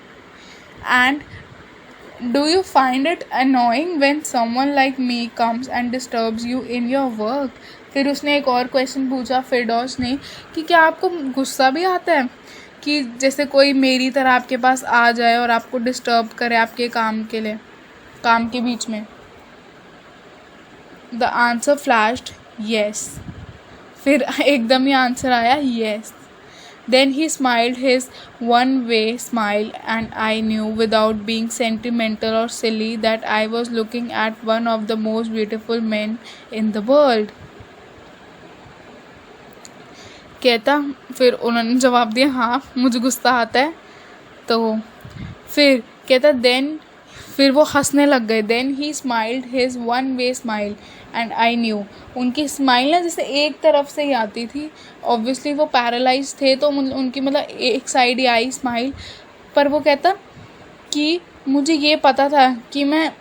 And do you find it annoying when someone like me comes and disturbs you in your work. फिर उसने एक और क्वेश्चन पूछा फिरदौस ने कि क्या आपको गुस्सा भी आता है कि जैसे कोई मेरी तरह आपके पास आ जाए और आपको डिस्टर्ब करे आपके काम के बीच में। The answer flashed yes. फिर एकदम ही आंसर आया yes. Then he smiled his one way smile and I knew without being sentimental और silly that I was looking at one of the most beautiful man in the world. कहता फिर उन्होंने जवाब दिया हाँ मुझे गुस्सा आता है। तो फिर कहता फिर वो हंसने लग गए। Then he smiled his one way smile and I knew. उनकी स्माइल ना जैसे एक तरफ से ही आती थी, ऑब्वियसली वो पैरालाइज थे तो उनकी मतलब एक साइड ही आई स्माइल। पर वो कहता कि मुझे ये पता था कि मैं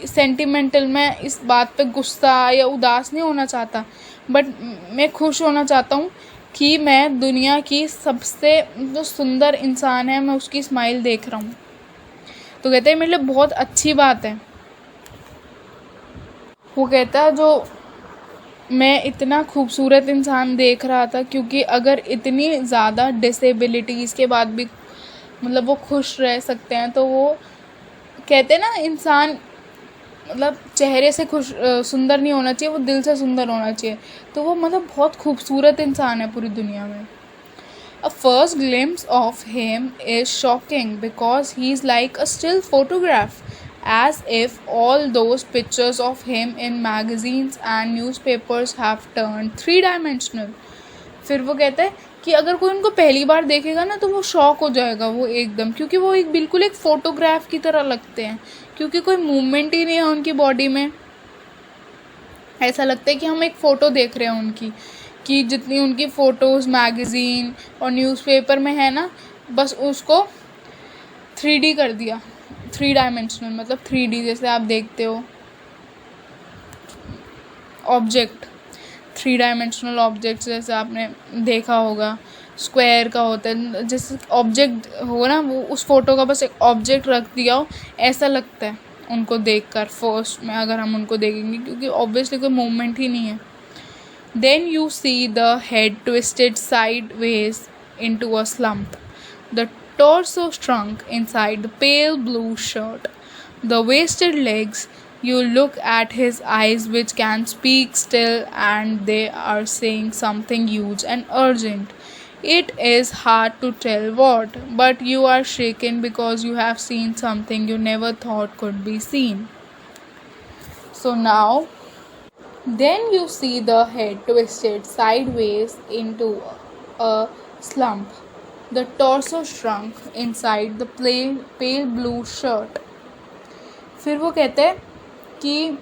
सेंटिमेंटल, मैं इस बात पे गुस्सा या उदास नहीं होना चाहता, बट मैं खुश होना चाहता हूँ कि मैं दुनिया की सबसे जो सुंदर इंसान है मैं उसकी स्माइल देख रहा हूँ। तो कहते हैं मेरे लिए बहुत अच्छी बात है। वो कहता है जो मैं इतना खूबसूरत इंसान देख रहा था, क्योंकि अगर इतनी ज़्यादा डिसेबिलिटीज़ के बाद भी मतलब वो खुश रह सकते हैं तो वो कहते हैं ना इंसान मतलब चेहरे से सुंदर नहीं होना चाहिए, वो दिल से सुंदर होना चाहिए। तो वो मतलब बहुत खूबसूरत इंसान है पूरी दुनिया में। A first glimpse of him is shocking because he's like a still photograph, as if all those pictures of him in magazines and newspapers have turned 3-dimensional. फिर वो कहता है कि अगर कोई उनको पहली बार देखेगा ना तो वो शॉक हो जाएगा वो एकदम, क्योंकि वो बिल्कुल एक फ़ोटोग्राफ की तरह लगते हैं, क्योंकि कोई मूवमेंट ही नहीं है उनकी बॉडी में। ऐसा लगता है कि हम एक फ़ोटो देख रहे हैं उनकी, कि जितनी उनकी फ़ोटोज़ मैगज़ीन और न्यूज़पेपर में है ना, बस उसको 3D कर दिया, 3 डायमेंशनल, मतलब 3D जैसे आप देखते हो ऑब्जेक्ट, 3 डायमेंशनल ऑब्जेक्ट जैसे आपने देखा होगा, स्क्वायर का होता है, जैसे ऑब्जेक्ट हो ना, वो उस फोटो का बस एक ऑब्जेक्ट रख दिया हो, ऐसा लगता है उनको देखकर फर्स्ट में, अगर हम उनको देखेंगे, क्योंकि ऑब्वियसली कोई मूवमेंट ही नहीं है. Then you see the head twisted sideways into a slump, the torso shrunk inside the pale blue shirt, the wasted legs. You look at his eyes, which can speak still, and they are saying something huge and urgent. It is hard to tell what, but you are shaken because you have seen something you never thought could be seen. So now, then you see the head twisted sideways into a slump, the torso shrunk inside the pale blue shirt. फिर वो कहते हैं कि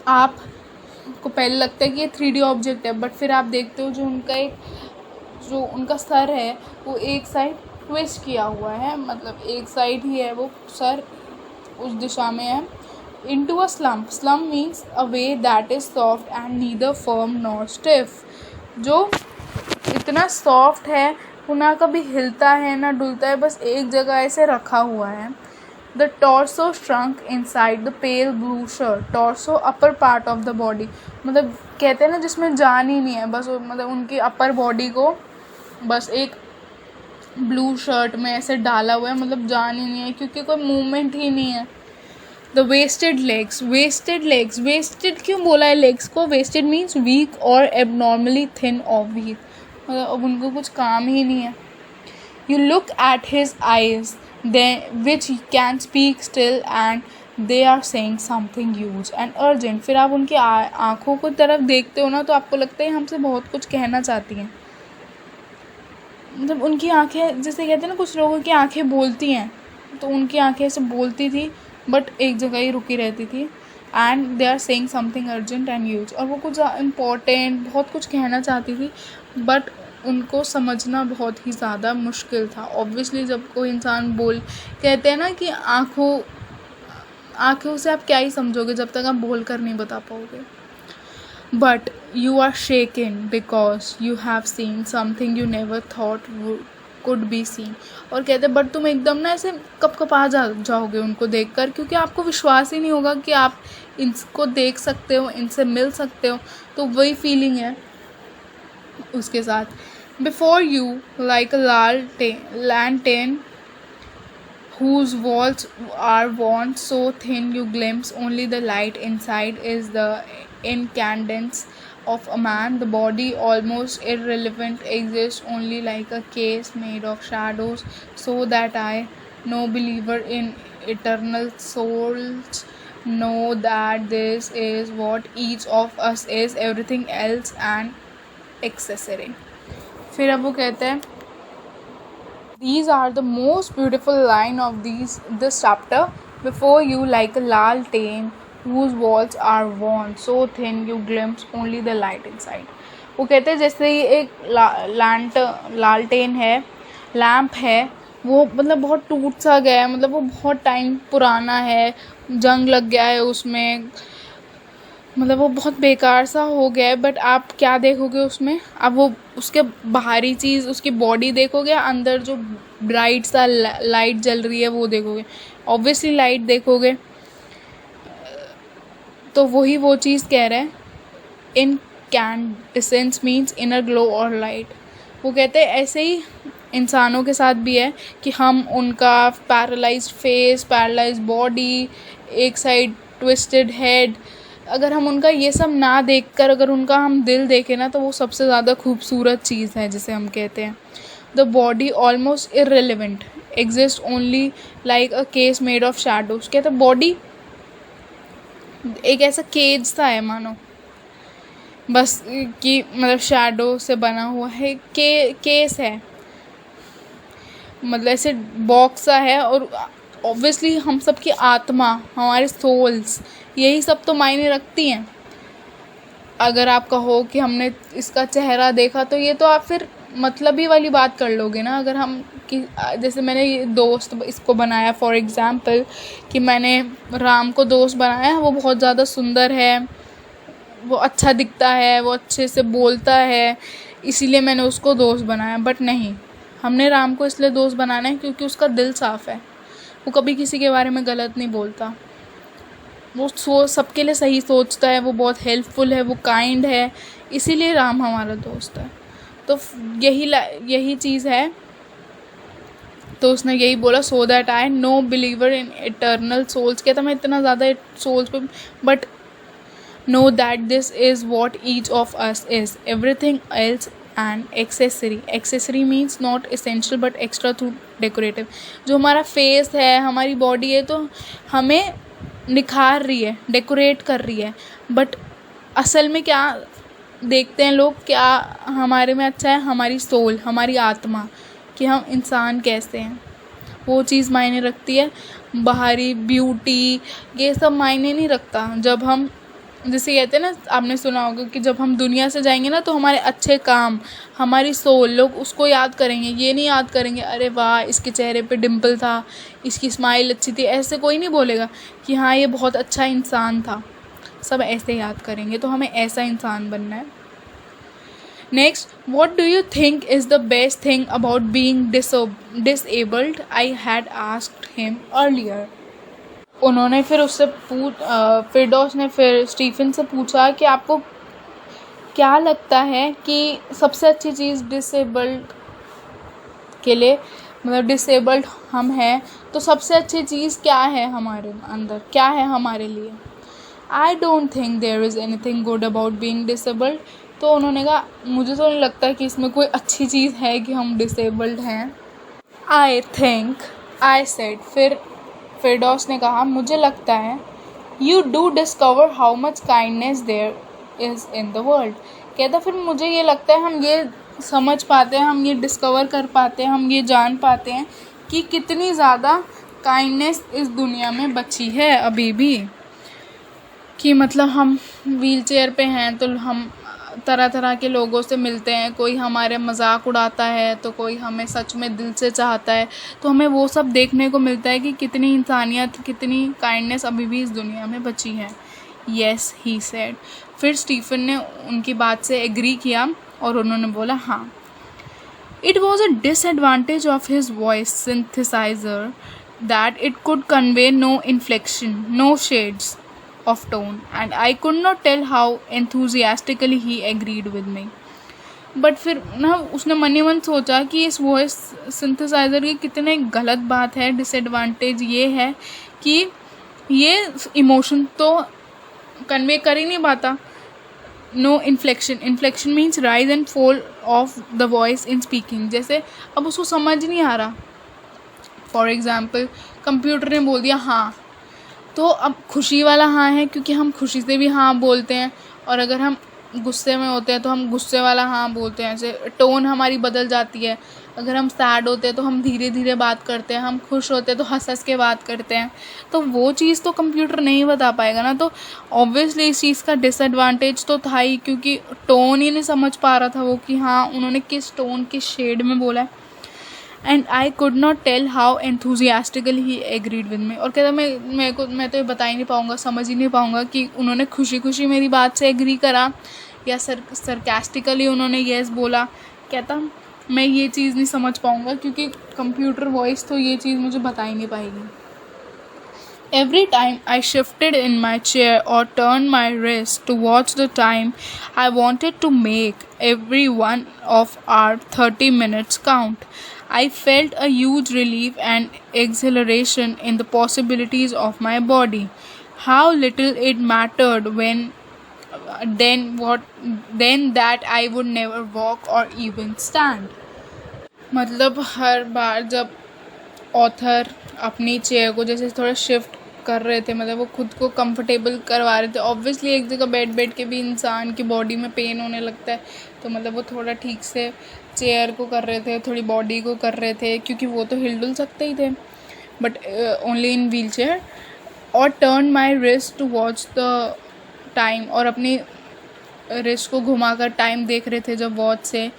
आपको पहले लगता है कि ये 3D ऑब्जेक्ट है, बट फिर आप देखते हो जो उनका सर है वो एक साइड ट्विस्ट किया हुआ है, मतलब एक साइड ही है, वो सर उस दिशा में है. Into a slump. Slump means a way that is soft and neither firm nor stiff. जो इतना सॉफ्ट है, वो ना कभी हिलता है ना डुलता है, बस एक जगह ऐसे रखा हुआ है. The torso shrunk inside the pale blue shirt. Torso upper part of the body. मतलब कहते हैं ना जिसमें जान ही नहीं है, बस मतलब उनकी अपर बॉडी को बस एक ब्लू शर्ट में ऐसे डाला हुआ है, मतलब जान ही नहीं है, क्योंकि कोई मूवमेंट ही नहीं है. The wasted legs. Wasted क्यों बोला है legs को? Wasted means weak or abnormally thin or weak. मतलब अब उनको कुछ काम ही नहीं है. You look at his eyes, which can speak still, and they are saying something huge and urgent. फिर आप उनकी आँखों को तरफ देखते हो ना, तो आपको लगता है हमसे बहुत कुछ कहना चाहती हैं. मतलब उनकी आँखें, जैसे कहते हैं ना कुछ लोगों की आँखें बोलती हैं, तो उनकी आँखें ऐसे बोलती थी बट एक जगह ही रुकी रहती थी. And they are saying something urgent and huge, और वो कुछ इम्पोर्टेंट बहुत कुछ कहना चाहती थी, बट उनको समझना बहुत ही ज़्यादा मुश्किल था. ऑब्वियसली जब कोई इंसान कहते हैं ना कि आँखों से आप क्या ही समझोगे जब तक आप बोल कर नहीं बता पाओगे. But you are shaken because you have seen something you never thought could be seen. और कहते बट तुम एकदम ना ऐसे कपकपा जाओगे उनको देखकर, क्योंकि आपको विश्वास ही नहीं होगा कि आप इनको देख सकते हो, इनसे मिल सकते हो. तो वही फीलिंग है उसके साथ. Before you like a lantern whose walls are worn so thin you glimpse only the light inside is the incandescence of a man. The body, almost irrelevant, exists only like a case made of shadows, so that I, no believer in eternal souls, know that this is what each of us is, everything else an accessory. फिर अब वो कहते हैं, these are the most beautiful line of this chapter. Before you like a lantern whose walls are worn so thin you glimpse only the light inside. वो कहते हैं जैसे ही एक लालटेन है, लैम्प है, वो मतलब बहुत टूट सा गया है, मतलब वो बहुत टाइम पुराना है, जंग लग गया है उसमें, मतलब वो बहुत बेकार सा हो गया है. बट आप क्या देखोगे उसमें? आप वो उसके बाहरी चीज़, उसकी बॉडी देखोगे, अंदर जो ब्राइट सा लाइट जल रही है वो देखोगे. ऑब्वियसली लाइट देखोगे, तो वही वो चीज़ कह रहे हैं. इनकैंडेसेंस मीन्स इनर ग्लो और लाइट. वो कहते हैं ऐसे ही इंसानों के साथ भी है कि हम उनका पैरालाइज्ड फेस, पैरालाइज्ड बॉडी, एक साइड ट्विस्टेड हेड, अगर हम उनका ये सब ना देखकर अगर उनका हम दिल देखें ना, तो वो सबसे ज़्यादा खूबसूरत चीज़ है जिसे हम कहते हैं. The body almost irrelevant exist only like a case made of shadows. कहते बॉडी एक ऐसा केज सा है मानो, बस कि मतलब शैडो से बना हुआ है, केस है, मतलब ऐसे बॉक्स सा है. और ऑब्वियसली हम सब की आत्मा, हमारे सोल्स, यही सब तो मायने रखती हैं. अगर आप कहो कि हमने इसका चेहरा देखा तो ये तो आप फिर मतलब ही वाली बात कर लोगे ना। अगर हम कि जैसे मैंने ये दोस्त इसको बनाया फॉर एग्ज़ाम्पल कि मैंने राम को दोस्त बनाया, वो बहुत ज़्यादा सुंदर है, वो अच्छा दिखता है, वो अच्छे से बोलता है, इसीलिए मैंने उसको दोस्त बनाया। बट नहीं, हमने राम को इसलिए दोस्त बनाना है क्योंकि उसका दिल साफ़ है, वो कभी किसी के बारे में गलत नहीं बोलता, वो सबके लिए सही सोचता है, वो बहुत हेल्पफुल है, वो काइंड है, इसीलिए राम हमारा दोस्त है। तो यही चीज़ है। तो उसने यही बोला, so that I no believer in eternal souls. कहता मैं इतना ज़्यादा सोल्स पे, but know that this is what each of us is, everything else and accessory. Accessory means not essential but extra through decorative. जो हमारा face है, हमारी body है, तो हमें निखार रही है, डेकोरेट कर रही है, बट असल में क्या देखते हैं लोग, क्या हमारे में अच्छा है? हमारी सोल, हमारी आत्मा, कि हम इंसान कैसे हैं, वो चीज़ मायने रखती है। बाहरी ब्यूटी ये सब मायने नहीं रखता। जब हम, जैसे कहते हैं ना, आपने सुना होगा कि जब हम दुनिया से जाएंगे ना तो हमारे अच्छे काम, हमारी सोल, लोग उसको याद करेंगे। ये नहीं याद करेंगे अरे वाह इसके चेहरे पे डिम्पल था, इसकी स्माइल अच्छी थी, ऐसे कोई नहीं बोलेगा कि हाँ ये बहुत अच्छा इंसान था। सब ऐसे याद करेंगे। तो हमें ऐसा इंसान बनना है। Next, what do you think is the best thing about being disabled? I had asked him earlier. उन्होंने फिर उससे फिरदौस ने फिर स्टीफन से पूछा कि आपको क्या लगता है कि सबसे अच्छी चीज़ डिसेबल्ड के लिए, मतलब डिसेबल्ड हम हैं तो सबसे अच्छी चीज़ क्या है हमारे अंदर, क्या है हमारे लिए? I don't think there is anything good about being disabled. तो उन्होंने कहा मुझे तो नहीं लगता कि इसमें कोई अच्छी चीज़ है कि हम डिसेबल्ड हैं। आई थिंक, आई सेड, फिर फिरदौस ने कहा मुझे लगता है you do discover how much kindness there is in the world. कहता फिर मुझे ये लगता है हम ये समझ पाते हैं, हम ये डिस्कवर कर पाते हैं, हम ये जान पाते हैं कि कितनी ज़्यादा काइंडनेस इस दुनिया में बची है अभी भी। कि मतलब हम व्हील चेयर पे हैं तो हम तरह तरह के लोगों से मिलते हैं, कोई हमारे मजाक उड़ाता है तो कोई हमें सच में दिल से चाहता है। तो हमें वो सब देखने को मिलता है कि कितनी इंसानियत, कितनी काइंडनेस अभी भी इस दुनिया में बची है। येस ही सेड। फिर स्टीफन ने उनकी बात से एग्री किया और उन्होंने बोला हाँ। It was a disadvantage of his voice synthesiser that it could convey no inflection, no shades of tone, and I could not tell how enthusiastically he agreed with me. But फिर ना उसने मन ही मन सोचा कि इस वॉइस सिंथेसाइज़र की कितने गलत बात है। डिसएडवांटेज ये है कि ये इमोशन तो कन्वे कर ही नहीं पाता। No inflection, inflection means rise and fall of the voice in speaking. जैसे अब उसको समझ नहीं आ रहा, फॉर एग्ज़ाम्पल कंप्यूटर ने बोल दिया हाँ, तो अब खुशी वाला हाँ है क्योंकि हम खुशी से भी हाँ बोलते हैं, और अगर हम गुस्से में होते हैं तो हम गुस्से वाला हाँ बोलते हैं। ऐसे टोन हमारी बदल जाती है। अगर हम सैड होते हैं तो हम धीरे धीरे बात करते हैं, हम खुश होते हैं तो हंस हंस के बात करते हैं। तो वो चीज़ तो कंप्यूटर नहीं बता पाएगा ना। तो ऑब्वियसली इस चीज़ का डिसएडवांटेज तो था ही, क्योंकि टोन ही नहीं समझ पा रहा था वो कि हाँ उन्होंने किस टोन, किस शेड में बोला है। And I could not tell how enthusiastically he agreed with me. और कहता मैं तो ये बता ही नहीं पाऊँगा, समझ ही नहीं पाऊँगा कि उन्होंने खुशी खुशी मेरी बात से एग्री करा या सरकास्टिकली उन्होंने येस बोला। कहता मैं ये चीज़ नहीं समझ पाऊँगा क्योंकि कंप्यूटर वॉइस तो ये चीज़ मुझे बता ही नहीं पाएगी। Every time I shifted in my chair or turned my wrist to watch the time, I wanted to make every one of our 30 minutes count. I felt a huge relief and exhilaration in the possibilities of my body. How little it mattered then that I would never walk or even stand. मतलब हर बार जब author अपनी chair को जैसे थोड़ा shift कर रहे थे, मतलब वो खुद को कंफर्टेबल करवा रहे थे। ऑब्वियसली एक जगह बैठ के भी इंसान की बॉडी में पेन होने लगता है, तो मतलब वो थोड़ा ठीक से चेयर को कर रहे थे, थोड़ी बॉडी को कर रहे थे, क्योंकि वो तो हिल डुल सकते ही थे but only in wheel chair. और turn my wrist to watch the time, और अपनी रिस्ट को घुमाकर टाइम देख रहे थे जब वॉच से.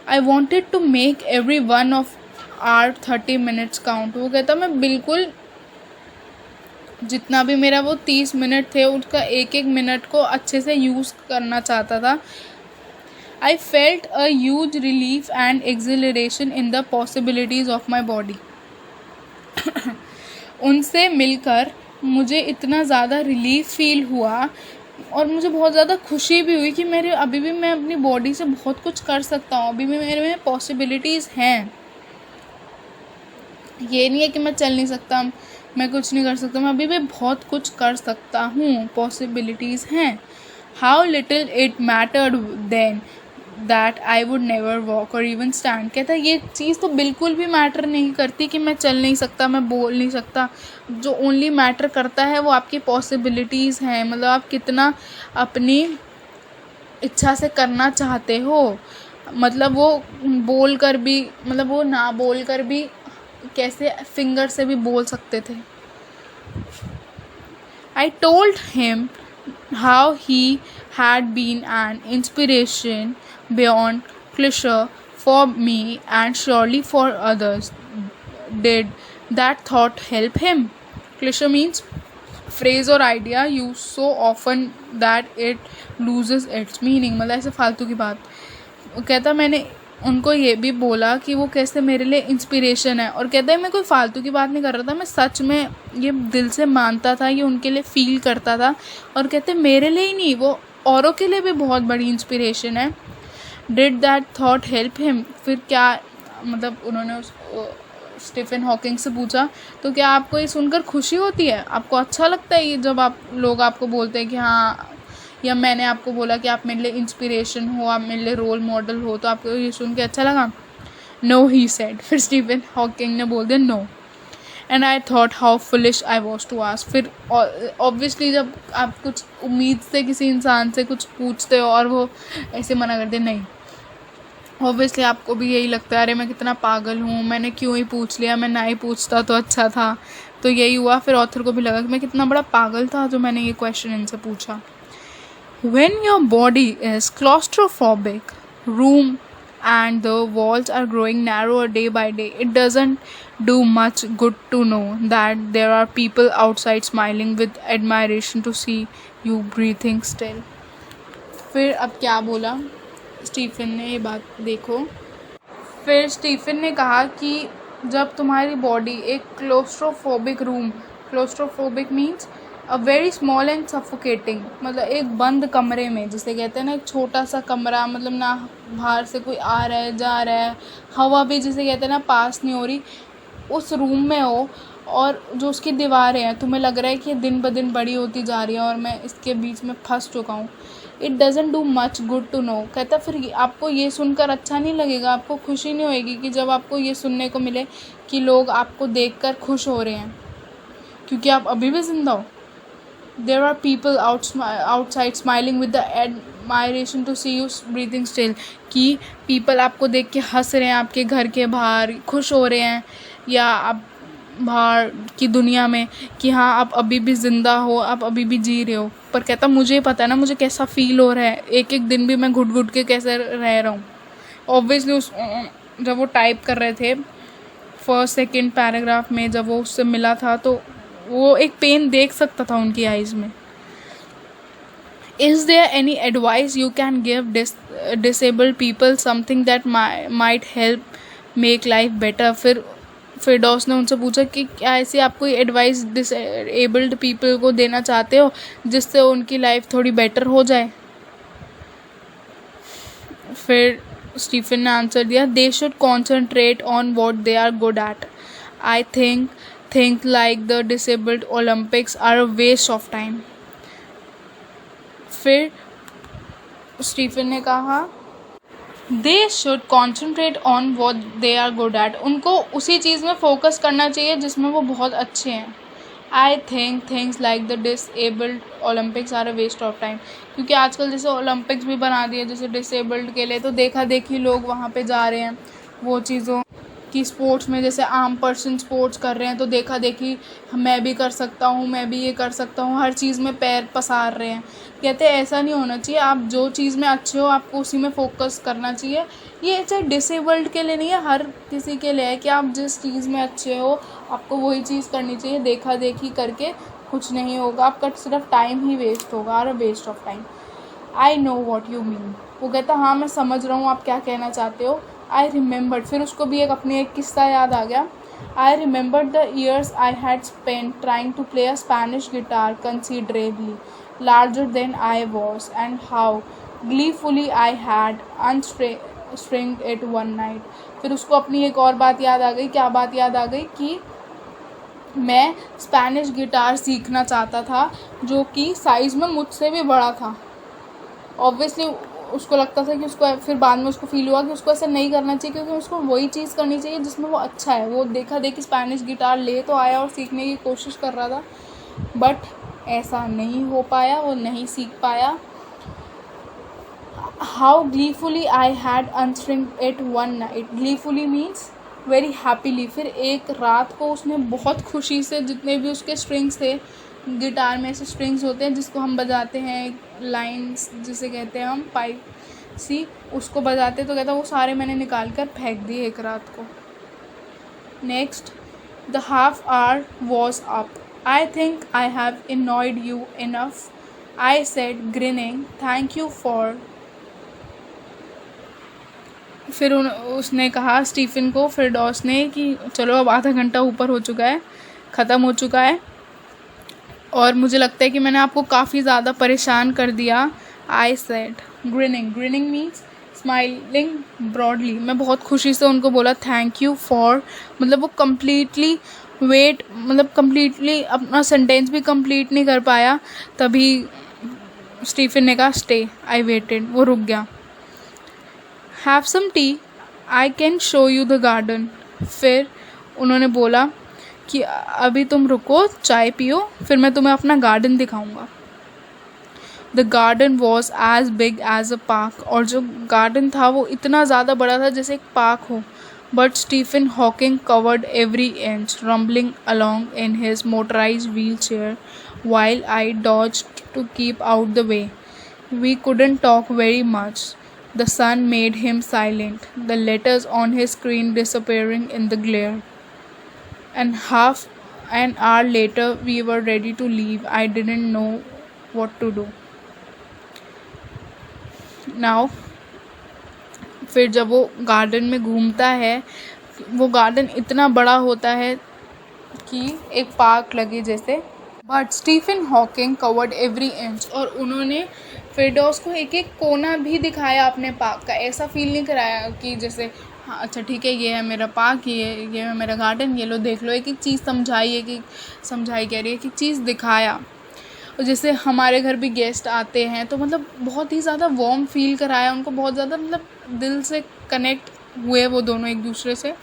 I wanted to make every one of our 30 minutes count. वो कहता मैं बिल्कुल जितना भी मेरा वो 30 मिनट थे उसका एक एक मिनट को अच्छे से यूज़ करना चाहता था. I felt a huge relief and acceleration in the possibilities of my body. उनसे मिलकर मुझे इतना ज़्यादा रिलीफ फील हुआ और मुझे बहुत ज़्यादा खुशी भी हुई कि मेरे अभी भी मैं अपनी बॉडी से बहुत कुछ कर सकता हूँ. अभी भी मेरे में पॉसिबिलिटीज़ हैं. ये नहीं है कि मैं चल नहीं सकता, मैं कुछ नहीं कर सकता. मैं अभी भी बहुत कुछ कर सकता हूँ. पॉसिबिलिटीज़ हैं. How little it mattered then that I would never walk or even stand. कहता है ये चीज़ तो बिल्कुल भी मैटर नहीं करती कि मैं चल नहीं सकता, मैं बोल नहीं सकता. जो ओनली मैटर करता है वो आपकी पॉसिबिलिटीज़ हैं. मतलब आप कितना अपनी इच्छा से करना चाहते हो. मतलब वो बोल कर भी, मतलब वो ना बोल कर भी कैसे फिंगर से भी बोल सकते थे. I told him how he had been an inspiration beyond cliche for me and surely for others. Did that thought help him? Cliche means phrase or idea used so often that it loses its meaning. मतलब ऐसे फालतू की बात. कहता मैंने उनको ये भी बोला कि वो कैसे मेरे लिए इंस्पिरेशन है. और कहता है मैं कोई फालतू की बात नहीं कर रहा था, मैं सच में ये दिल से मानता था, ये उनके लिए फ़ील करता था. और कहते मेरे लिए ही नहीं, वो औरों के लिए भी बहुत बड़ी इंस्पिरेशन है. Did that thought help him. फिर क्या मतलब उन्होंने स्टीफन हॉकिंग से पूछा तो क्या आपको ये सुनकर खुशी होती है, आपको अच्छा लगता है ये जब आप लोग आपको बोलते हैं कि हाँ, या मैंने आपको बोला कि आप मेरे लिए इंस्पिरेशन हो, आप मेरे लिए रोल मॉडल हो, तो आपको ये सुन के अच्छा लगा. No he said. फिर स्टीफन हॉकिंग ने बोल दिया no. And I thought how foolish I was to ask. फिर ऑब्वियसली जब आप कुछ उम्मीद से किसी इंसान से कुछ पूछते हो और वो ऐसे मना कर दे नहीं, ऑब्वियसली आपको भी यही लगता है अरे मैं कितना पागल हूँ, मैंने क्यों ही पूछ लिया, मैं ना ही पूछता तो अच्छा था. तो यही हुआ. फिर ऑथर को भी लगा कि मैं कितना बड़ा पागल था जो मैंने ये क्वेश्चन इनसे पूछा. When your body is claustrophobic, room and the walls are growing narrower day by day, it doesn't do much good to know that there are people outside smiling with admiration to see you breathing still. फिर अब क्या बोला Stephen ने, ये बात देखो. फिर Stephen ने कहा कि जब तुम्हारी बॉडी एक claustrophobic room, claustrophobic means a very small and suffocating, मतलब एक बंद कमरे में, जिसे कहते हैं ना एक छोटा सा कमरा, मतलब ना बाहर से कोई आ रहा है जा रहा है, हवा भी जिसे कहते हैं ना पास नहीं हो रही, उस रूम में हो और जो उसकी दीवारें हैं तुम्हें लग रहा है कि ये दिन ब दिन बड़ी होती जा रही है और मैं इसके बीच में फंस चुका हूँ. It doesn't do much good to know. कहता फिर आपको ये सुनकर अच्छा नहीं लगेगा, आपको खुशी नहीं होएगी कि जब आपको ये सुनने को मिले कि लोग आपको देखकर खुश हो रहे हैं क्योंकि आप अभी भी जिंदा हो. There are people outside smiling with the admiration to see you breathing still. कि people आपको देख के हंस रहे हैं आपके घर के बाहर, खुश हो रहे हैं, या आप बाहर की दुनिया में कि हाँ आप अभी भी ज़िंदा हो, आप अभी भी जी रहे हो. पर कहता मुझे पता है ना मुझे कैसा फ़ील हो रहा है, एक एक दिन भी मैं घुट घुट के कैसे रह रहा हूँ. ऑब्वियसली उस जब वो टाइप कर रहे थे फर्स्ट सेकंड पैराग्राफ में, जब वो उससे मिला था तो वो एक पेन देख सकता था उनकी आइज़ में. Is there any advice you can give disabled people, something that might help make life better. फिर फिरदौस ने उनसे पूछा कि क्या ऐसी आप कोई एडवाइस डिसेबल्ड पीपल को देना चाहते हो जिससे उनकी लाइफ थोड़ी बेटर हो जाए. फिर स्टीफन ने आंसर दिया, they should concentrate on what they are good at. I think things like the disabled Olympics are a waste of time. फिर स्टीफन ने कहा they should concentrate on what they are good at. उनको उसी चीज़ में focus करना चाहिए जिसमें वो बहुत अच्छे हैं. I think things like the disabled Olympics are a waste of time. क्योंकि आजकल जैसे ओलंपिक्स भी बना दिए जैसे डिसेबल्ड के लिए, तो देखा देखी लोग वहाँ पे जा रहे हैं वो चीज़ों कि स्पोर्ट्स में जैसे आम पर्सन स्पोर्ट्स कर रहे हैं तो देखा देखी मैं भी कर सकता हूँ, मैं भी ये कर सकता हूँ, हर चीज़ में पैर पसार रहे हैं। कहते हैं ऐसा नहीं होना चाहिए, आप जो चीज़ में अच्छे हो आपको उसी में फोकस करना चाहिए। ये चाहे डिसेबल्ड के लिए नहीं है, हर किसी के लिए है कि आप जिस चीज़ में अच्छे हो आपको वही चीज़ करनी चाहिए। देखा देखी करके कुछ नहीं होगा, आपका सिर्फ टाइम ही वेस्ट होगा, और waste of time. I know what you mean. वो कहता हाँ मैं समझ रहा हूँ आप क्या कहना चाहते हो। आई रिमेंबर्ड, फिर उसको भी एक किस्सा याद आ गया। I remembered the years I had spent trying to play a Spanish guitar considerably larger than I was, and how gleefully I had unstringed it one night. फिर उसको अपनी एक और बात याद आ गई। क्या बात याद आ गई? कि मैं स्पेनिश गिटार सीखना चाहता था जो कि साइज़ में मुझसे भी बड़ा था। ऑब्वियसली उसको लगता था कि उसको, फिर बाद में उसको फील हुआ कि उसको ऐसा नहीं करना चाहिए, क्योंकि उसको वही चीज़ करनी चाहिए जिसमें वो अच्छा है। वो देखा देखी स्पेनिश गिटार ले तो आया और सीखने की कोशिश कर रहा था, बट ऐसा नहीं हो पाया, वो नहीं सीख पाया। How gleefully I had unstringed it one night. Gleefully means very happily. फिर एक रात को उसने बहुत खुशी से जितने भी उसके स्ट्रिंग्स थे, गिटार में ऐसे स्ट्रिंग्स होते हैं जिसको हम बजाते हैं, लाइंस जिसे कहते हैं हम, पाइप सी, उसको बजाते। तो कहता वो सारे मैंने निकाल कर फेंक दिए एक रात को। Next, the half hour was up. I think I have annoyed you enough, I said grinning. Thank you for। फिर उसने कहा स्टीफन को, फिरदौस ने, कि चलो अब आधा घंटा ऊपर हो चुका है, ख़त्म हो चुका है, और मुझे लगता है कि मैंने आपको काफ़ी ज़्यादा परेशान कर दिया। I said grinning. Grinning means smiling broadly. मैं बहुत खुशी से उनको बोला थैंक यू फॉर, मतलब वो कम्प्लीटली कम्प्लीटली अपना सेंटेंस भी कंप्लीट नहीं कर पाया, तभी स्टीफन ने कहा स्टे। I waited. वो रुक गया। Have some tea, I can show you the garden. फिर उन्होंने बोला कि अभी तुम रुको, चाय पियो, फिर मैं तुम्हें अपना गार्डन दिखाऊंगा। The garden was as big as a park. और जो गार्डन था वो इतना ज़्यादा बड़ा था जैसे एक पार्क हो। But Stephen Hawking covered every inch, rumbling along in his motorised wheelchair while I dodged to keep out the way. We couldn't talk very much. The sun made him silent, the letters on his screen disappearing in the glare. And half an hour later, we were ready to leave. I didn't know what to do. Now, फिर जब वो garden में घूमता है, वो garden इतना बड़ा होता है कि एक पार्क लगे जैसे। But Stephen Hawking covered every inch. और उन्होंने फिरदौस को एक एक कोना भी दिखाया अपने पार्क का। ऐसा फील नहीं कराया कि जैसे हाँ अच्छा ठीक है ये है मेरा पार्क, ये है मेरा गार्डन, ये लो देख लो। एक एक चीज़ समझाई कह रही है, एक एक चीज़ दिखाया। और जैसे हमारे घर भी गेस्ट आते हैं तो मतलब बहुत ही ज़्यादा वार्म फील कराया उनको, बहुत ज़्यादा मतलब दिल से कनेक्ट हुए वो दोनों एक दूसरे से।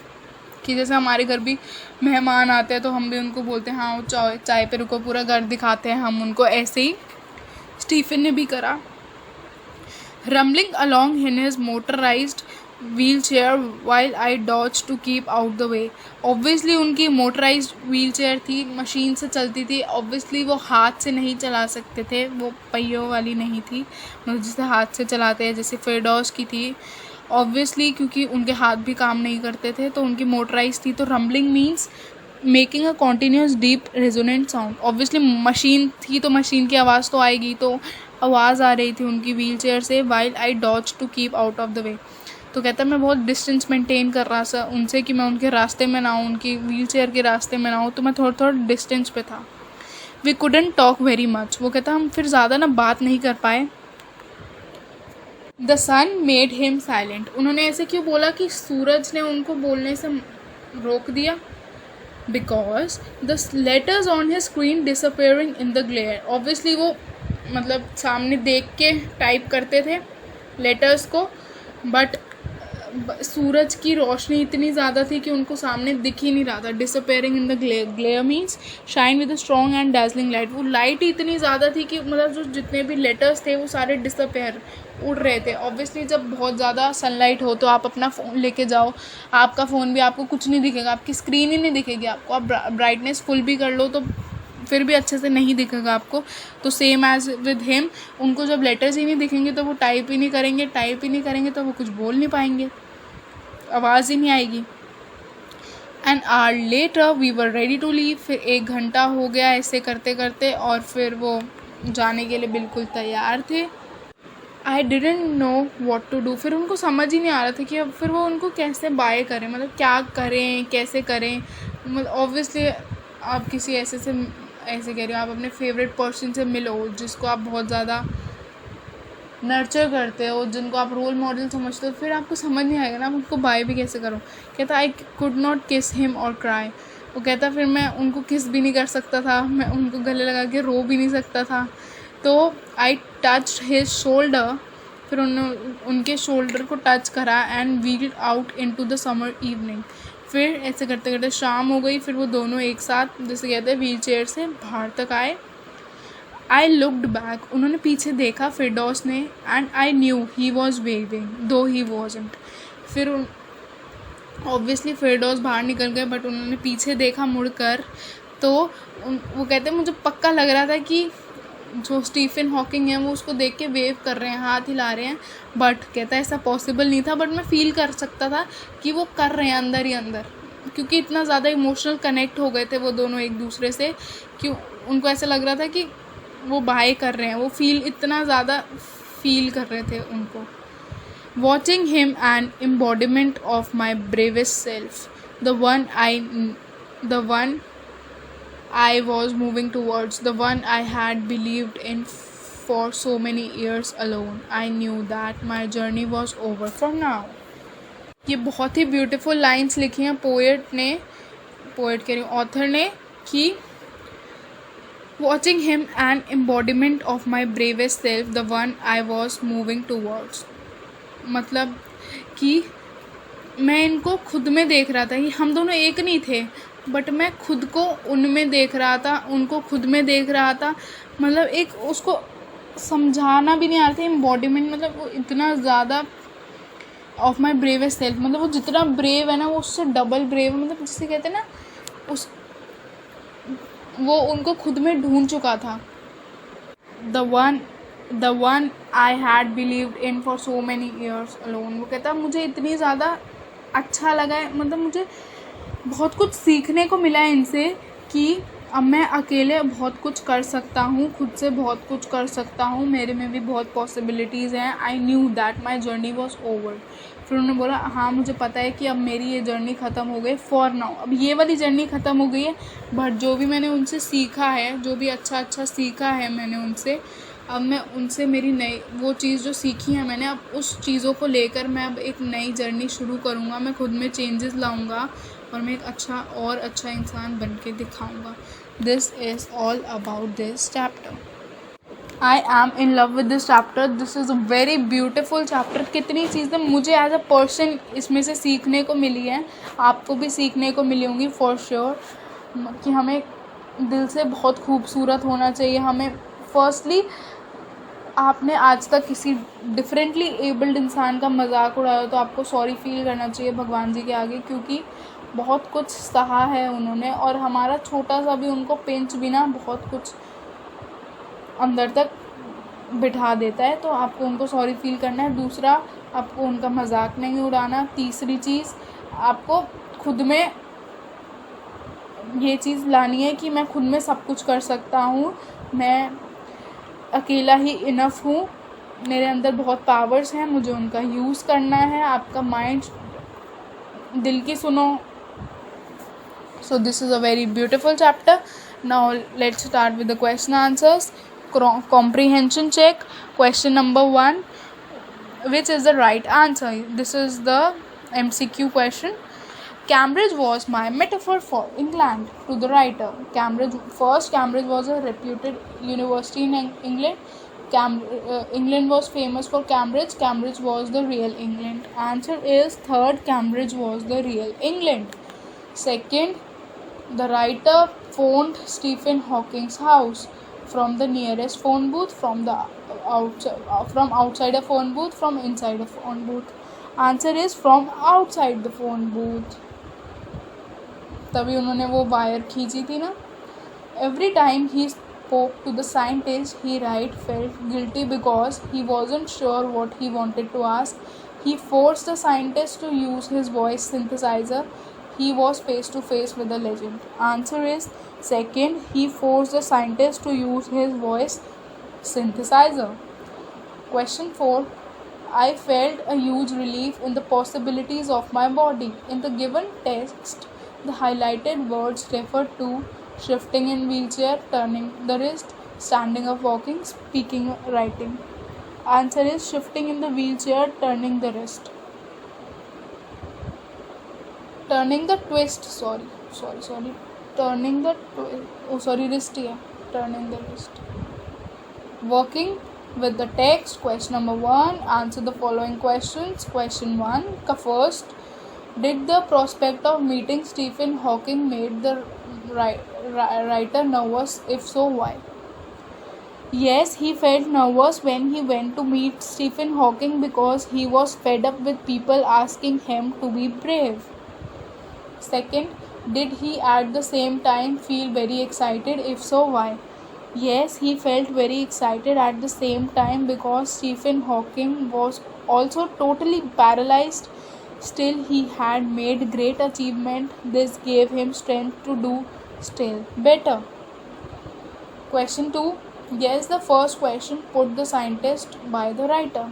कि जैसे हमारे घर भी मेहमान आते हैं तो हम भी उनको बोलते हैं हाँ वो चाय पे रुको, पूरा घर दिखाते हैं हम उनको। ऐसे ही स्टीफन ने भी करा। Rumbling along in his motorised wheelchair while I dodge to keep out the way. Obviously उनकी मोटराइज्ड व्हील चेयर थी, मशीन से चलती थी। ऑब्वियसली वो हाथ से नहीं चला सकते थे, वो पहियों वाली नहीं थी, मतलब जिसे हाथ से चलाते हैं जैसे फिरदौस की थी। ऑब्वियसली क्योंकि उनके हाथ भी काम नहीं करते थे तो उनकी मोटराइज थी। तो rumbling means making a continuous deep resonant sound. Obviously machine थी तो मशीन की आवाज़ तो आएगी, तो आवाज़ आ रही थी उनकी व्हील चेयर से। While I dodge to keep out of the way. तो कहता मैं बहुत डिस्टेंस मेंटेन कर रहा था उनसे कि मैं उनके रास्ते में ना हूँ, उनकी व्हील चेयर के रास्ते में ना हूँ, तो मैं थोड़ा डिस्टेंस पे था। We couldn't talk very much. वो कहता हम फिर ज़्यादा ना बात नहीं कर पाए। The sun made him silent. उन्होंने ऐसे क्यों बोला कि सूरज ने उनको बोलने से रोक दिया? Because the letters on his screen disappearing in the glare. Obviously वो मतलब सामने देख के टाइप करते थे लेटर्स को, बट सूरज की रोशनी इतनी ज़्यादा थी कि उनको सामने दिख ही नहीं रहा था. Disappearing in the glare means shine with a strong and dazzling light. वो लाइट ही इतनी ज़्यादा थी कि मतलब जो जितने भी लेटर्स थे वो सारे डिसअपेयर, उड़ रहे थे. ऑब्वियसली जब बहुत ज़्यादा सनलाइट हो तो आप अपना फ़ोन लेके जाओ, आपका फ़ोन भी आपको कुछ नहीं दिखेगा, आपकी स्क्रीन ही नहीं दिखेगी आपको. आप ब्राइटनेस फुल भी कर लो तो फिर भी अच्छे से नहीं दिखेगा आपको. तो सेम एज विद हिम, उनको जब लेटर्स ही नहीं दिखेंगे तो वो टाइप ही नहीं करेंगे तो वो कुछ बोल नहीं पाएंगे, आवाज़ ही नहीं आएगी. An hour later we were ready to leave. फिर 1 घंटा हो गया ऐसे करते करते और फिर वो जाने के लिए बिल्कुल तैयार थे. I didn't know what to do. फिर उनको समझ ही नहीं आ रहा था कि अब फिर वो उनको कैसे बाय करें, मतलब क्या करें, कैसे करें. मतलब ऑब्वियसली आप किसी ऐसे कह रही हो, आप अपने फेवरेट पर्सन से मिलो जिसको आप बहुत ज़्यादा नर्चर करते हो, जिनको आप रोल मॉडल समझते हो, फिर आपको समझ नहीं आएगा ना आप उनको बाय भी कैसे करो. कहता आई कुड नॉट किस हिम और क्राई. वो कहता फिर मैं उनको किस भी नहीं कर सकता था, मैं उनको गले लगा के रो भी नहीं सकता था. तो आई टच हिज शोल्डर. फिर उनके शोल्डर को टच करा and wheeled out into the summer evening. फिर ऐसे करते करते शाम हो गई. फिर वो दोनों एक साथ जैसे कहते हैं व्हील चेयर से बाहर तक आए. I looked back. उन्होंने पीछे देखा फिरदौस ने. And I knew he was waving though he wasn't. फिर ऑब्वियसली फिरदौस बाहर निकल गए बट उन्होंने पीछे देखा मुड़कर. तो वो कहते हैं मुझे पक्का लग रहा था कि जो स्टीफन हॉकिंग है वो उसको देख के वेव कर रहे हैं, हाथ हिला रहे हैं. बट कहता है ऐसा पॉसिबल नहीं था, बट मैं फील कर सकता था कि वो कर रहे हैं अंदर ही अंदर, क्योंकि इतना ज़्यादा इमोशनल कनेक्ट हो गए थे वो दोनों एक दूसरे से कि उनको ऐसा लग रहा था कि वो बाय कर रहे हैं. वो इतना ज़्यादा फील कर रहे थे उनको. Watching him an embodiment of my bravest self, the one I was moving towards, the one I had believed in for so many years alone. I knew that my journey was over for now. ये बहुत ही beautiful lines लिखी हैं author ने कि watching him an embodiment of my bravest self, the one I was moving towards. मतलब कि मैं इनको खुद में देख रहा था कि हम दोनों एक नहीं थे, बट मैं खुद को उनमें देख रहा था, उनको खुद में देख रहा था. मतलब एक उसको समझाना भी नहीं आ रहा था. एम्बॉडीमेंट मतलब वो इतना ज़्यादा ऑफ माई ब्रेवेस्ट सेल्फ, मतलब वो जितना ब्रेव है ना वो उससे डबल ब्रेव. मतलब जिसे कहते हैं ना वो उनको खुद में ढूंढ चुका था. The one I had believed in for so many years alone. वो कहता मुझे इतनी ज़्यादा अच्छा लगा है, मतलब मुझे बहुत कुछ सीखने को मिला है इनसे कि अब मैं अकेले बहुत कुछ कर सकता हूँ, खुद से बहुत कुछ कर सकता हूँ, मेरे में भी बहुत पॉसिबिलिटीज़ हैं. I knew that my journey was over. फिर उन्होंने बोला हाँ मुझे पता है कि अब मेरी ये जर्नी ख़त्म हो गई फॉर नाउ. अब ये वाली जर्नी ख़त्म हो गई है, बट जो भी मैंने उनसे सीखा है, जो भी अच्छा सीखा है मैंने उनसे, अब मैं उनसे मेरी नई वो चीज़ जो सीखी है मैंने, अब उस चीज़ों को लेकर मैं अब एक नई जर्नी शुरू करूँगा. मैं खुद में चेंजेस लाऊँगा और मैं एक अच्छा इंसान बन के दिखाऊँगा. This is all about this chapter. I am in love with this chapter. This is a very beautiful chapter. कितनी चीज़ें मुझे एज अ पर्सन इसमें से सीखने को मिली हैं, आपको भी सीखने को मिली होंगी फॉर श्योर. कि हमें दिल से बहुत खूबसूरत होना चाहिए. हमें फर्स्टली आपने आज तक किसी डिफरेंटली एबल्ड इंसान का मजाक उड़ाया तो आपको सॉरी फील करना चाहिए भगवान जी के आगे, क्योंकि बहुत कुछ सहा है उन्होंने और हमारा छोटा सा भी उनको पिंच भी ना बहुत कुछ अंदर तक बिठा देता है. तो आपको उनको सॉरी फील करना है. दूसरा, आपको उनका मजाक नहीं उड़ाना. तीसरी चीज़, आपको खुद में ये चीज़ लानी है कि मैं खुद में सब कुछ कर सकता हूँ, मैं अकेला ही इनफ हूँ, मेरे अंदर बहुत पावर्स हैं, मुझे उनका यूज़ करना है. आपका माइंड दिल की सुनो. So this is a very beautiful chapter. Now let's start with the question answers. Comprehension check. Question number 1, which is the right answer? This is the MCQ question. Cambridge was my metaphor for England. To the writer, Cambridge was a reputed university in England. England was famous for Cambridge. Cambridge was the real England. Answer is third, Cambridge was the real England. Second, the writer phoned Stephen Hawking's house from the nearest phone booth, from outside a phone booth, from inside a phone booth. Answer is from outside the phone booth. तभी उन्होंने वो wire खींची थी ना. Every time he spoke to the scientist, he felt guilty because he wasn't sure what he wanted to ask. He forced the scientist to use his voice synthesizer. He was face to face with a legend. Answer is second, he forced the scientist to use his voice synthesizer. Question 4. I felt a huge relief in the possibilities of my body. In the given text, the highlighted words refer to shifting in wheelchair, turning the wrist, standing up, walking, speaking, writing. Answer is shifting in the wheelchair, turning the wrist. Turning the twist, turning the wrist here, turning the wrist. Working with the text, question number 1, answer the following questions. Question 1, first, did the prospect of meeting Stephen Hawking made the writer nervous? If so, why? Yes, he felt nervous when he went to meet Stephen Hawking because he was fed up with people asking him to be brave. Second, did he at the same time feel very excited? If so, why? Yes, he felt very excited at the same time because Stephen Hawking was also totally paralyzed. Still, he had made great achievement. This gave him strength to do still better. Question 2. Guess the first question put the scientist by the writer.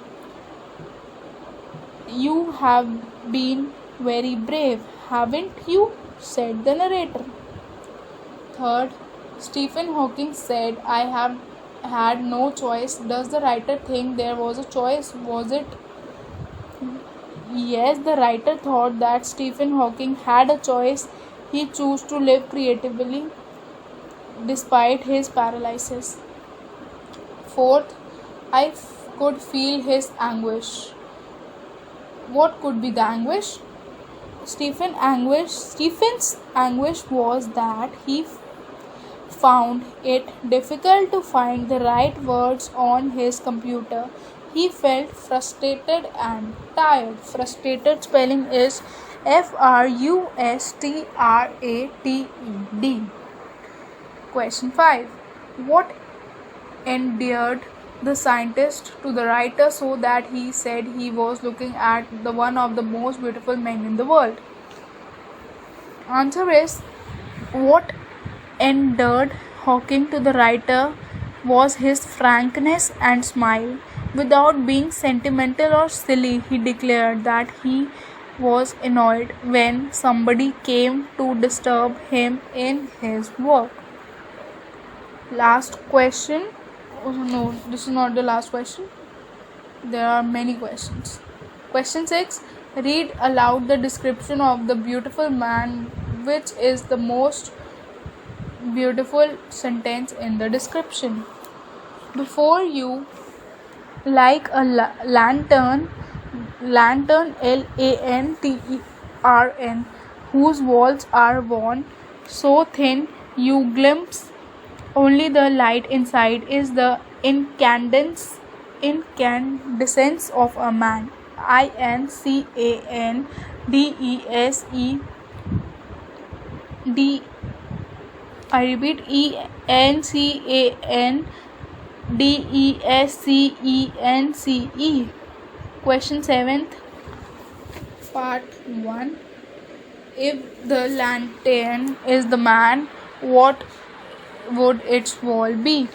You have been very brave, haven't you? Said the narrator. Third, Stephen Hawking said, I have had no choice. Does the writer think there was a choice? Was it? Yes, the writer thought that Stephen Hawking had a choice. He chose to live creatively despite his paralysis. Fourth, I could feel his anguish. What could be the anguish? Stephen's anguish was that he found it difficult to find the right words on his computer. He felt frustrated and tired. Frustrated spelling is frustrated. Question 5. What endeared the scientist to the writer so that he said he was looking at the one of the most beautiful men in the world? Answer is, what endeared Hawking to the writer was his frankness and smile. Without being sentimental or silly, he declared that he was annoyed when somebody came to disturb him in his work. Last question. Oh, no, this is not the last question. There are many questions. Question 6. Read aloud the description of the beautiful man. Which is the most beautiful sentence in the description? Before you, like a lantern, lantern, whose walls are worn so thin you glimpse only the light inside, is the incandescence of a man. I repeat, ENCANDESCENCE. Question 7th, part 1. If the lantern is the man, what would its wall be?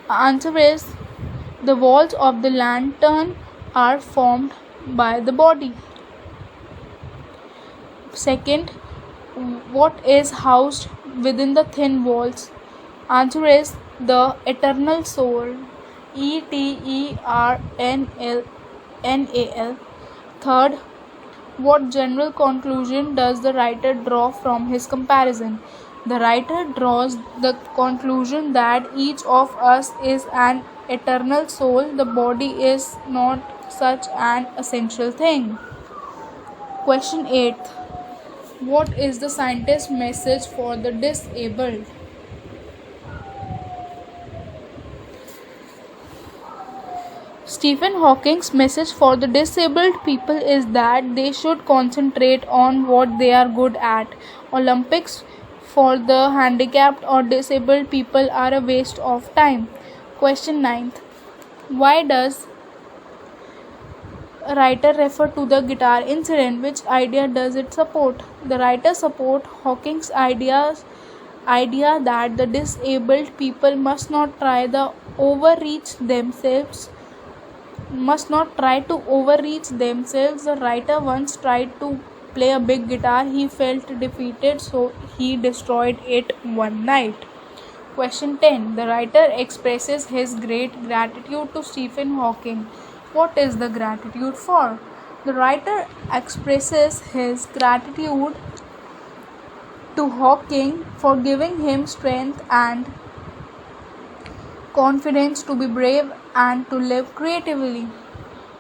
Answer is, the walls of the lantern are formed by the body. Second, what is housed within the thin walls? Answer is, the eternal soul. ETERNAL. Third, what general conclusion does the writer draw from his comparison? The writer draws the conclusion that each of us is an eternal soul. The body is not such an essential thing. Question 8. What is the scientist's message for the disabled? Stephen Hawking's message for the disabled people is that they should concentrate on what they are good at. Olympics for the handicapped or disabled people are a waste of time. Question 9. Why does writer refer to the guitar incident? Which idea does it support? The writer supports Hawking's idea that the disabled people must not try to overreach themselves. The writer once tried to play a big guitar. He felt defeated, so he destroyed it one night. Question 10. The writer expresses his great gratitude to Stephen Hawking. What is the gratitude for? The writer expresses his gratitude to Hawking for giving him strength and confidence to be brave and to live creatively.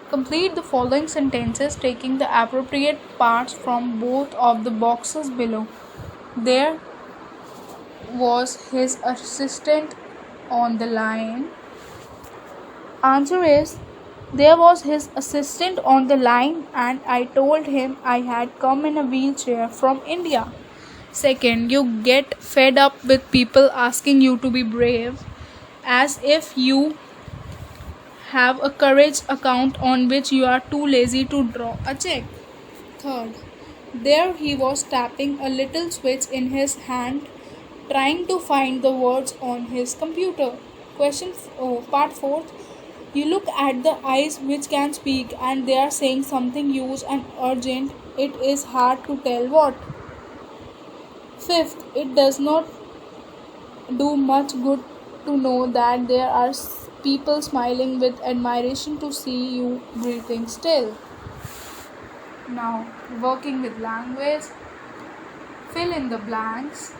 Complete the following sentences taking the appropriate parts from both of the boxes below. There was his assistant on the line. Answer is, there was his assistant on the line and I told him I had come in a wheelchair from India. Second, you get fed up with people asking you to be brave as if you have a courage account on which you are too lazy to draw a check. Third, there he was tapping a little switch in his hand, trying to find the words on his computer. Part 4. You look at the eyes which can speak and they are saying something huge and urgent. It is hard to tell what. Fifth, it does not do much good to know that there are people smiling with admiration to see you breathing still. Now, working with language, fill in the blanks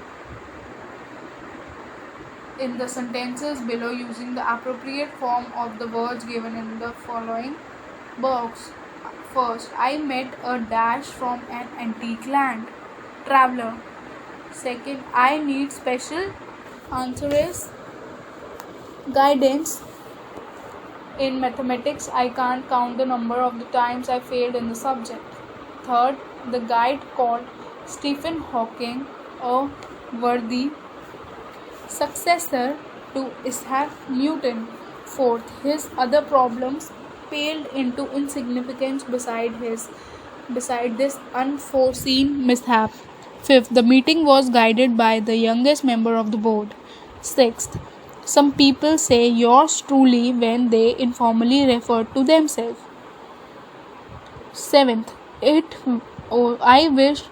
in the sentences below using the appropriate form of the words given in the following box. First, I met a dash from an antique land. Traveler. Second, I need special. Answer is guidance. In mathematics, I can't count the number of the times I failed in the subject. Third, the guide called Stephen Hawking a worthy successor to Isaac Newton. Fourth, his other problems paled into insignificance beside this unforeseen mishap. Fifth, the meeting was guided by the youngest member of the board. Sixth, some people say yours truly when they informally refer to themselves. Seventh, I wish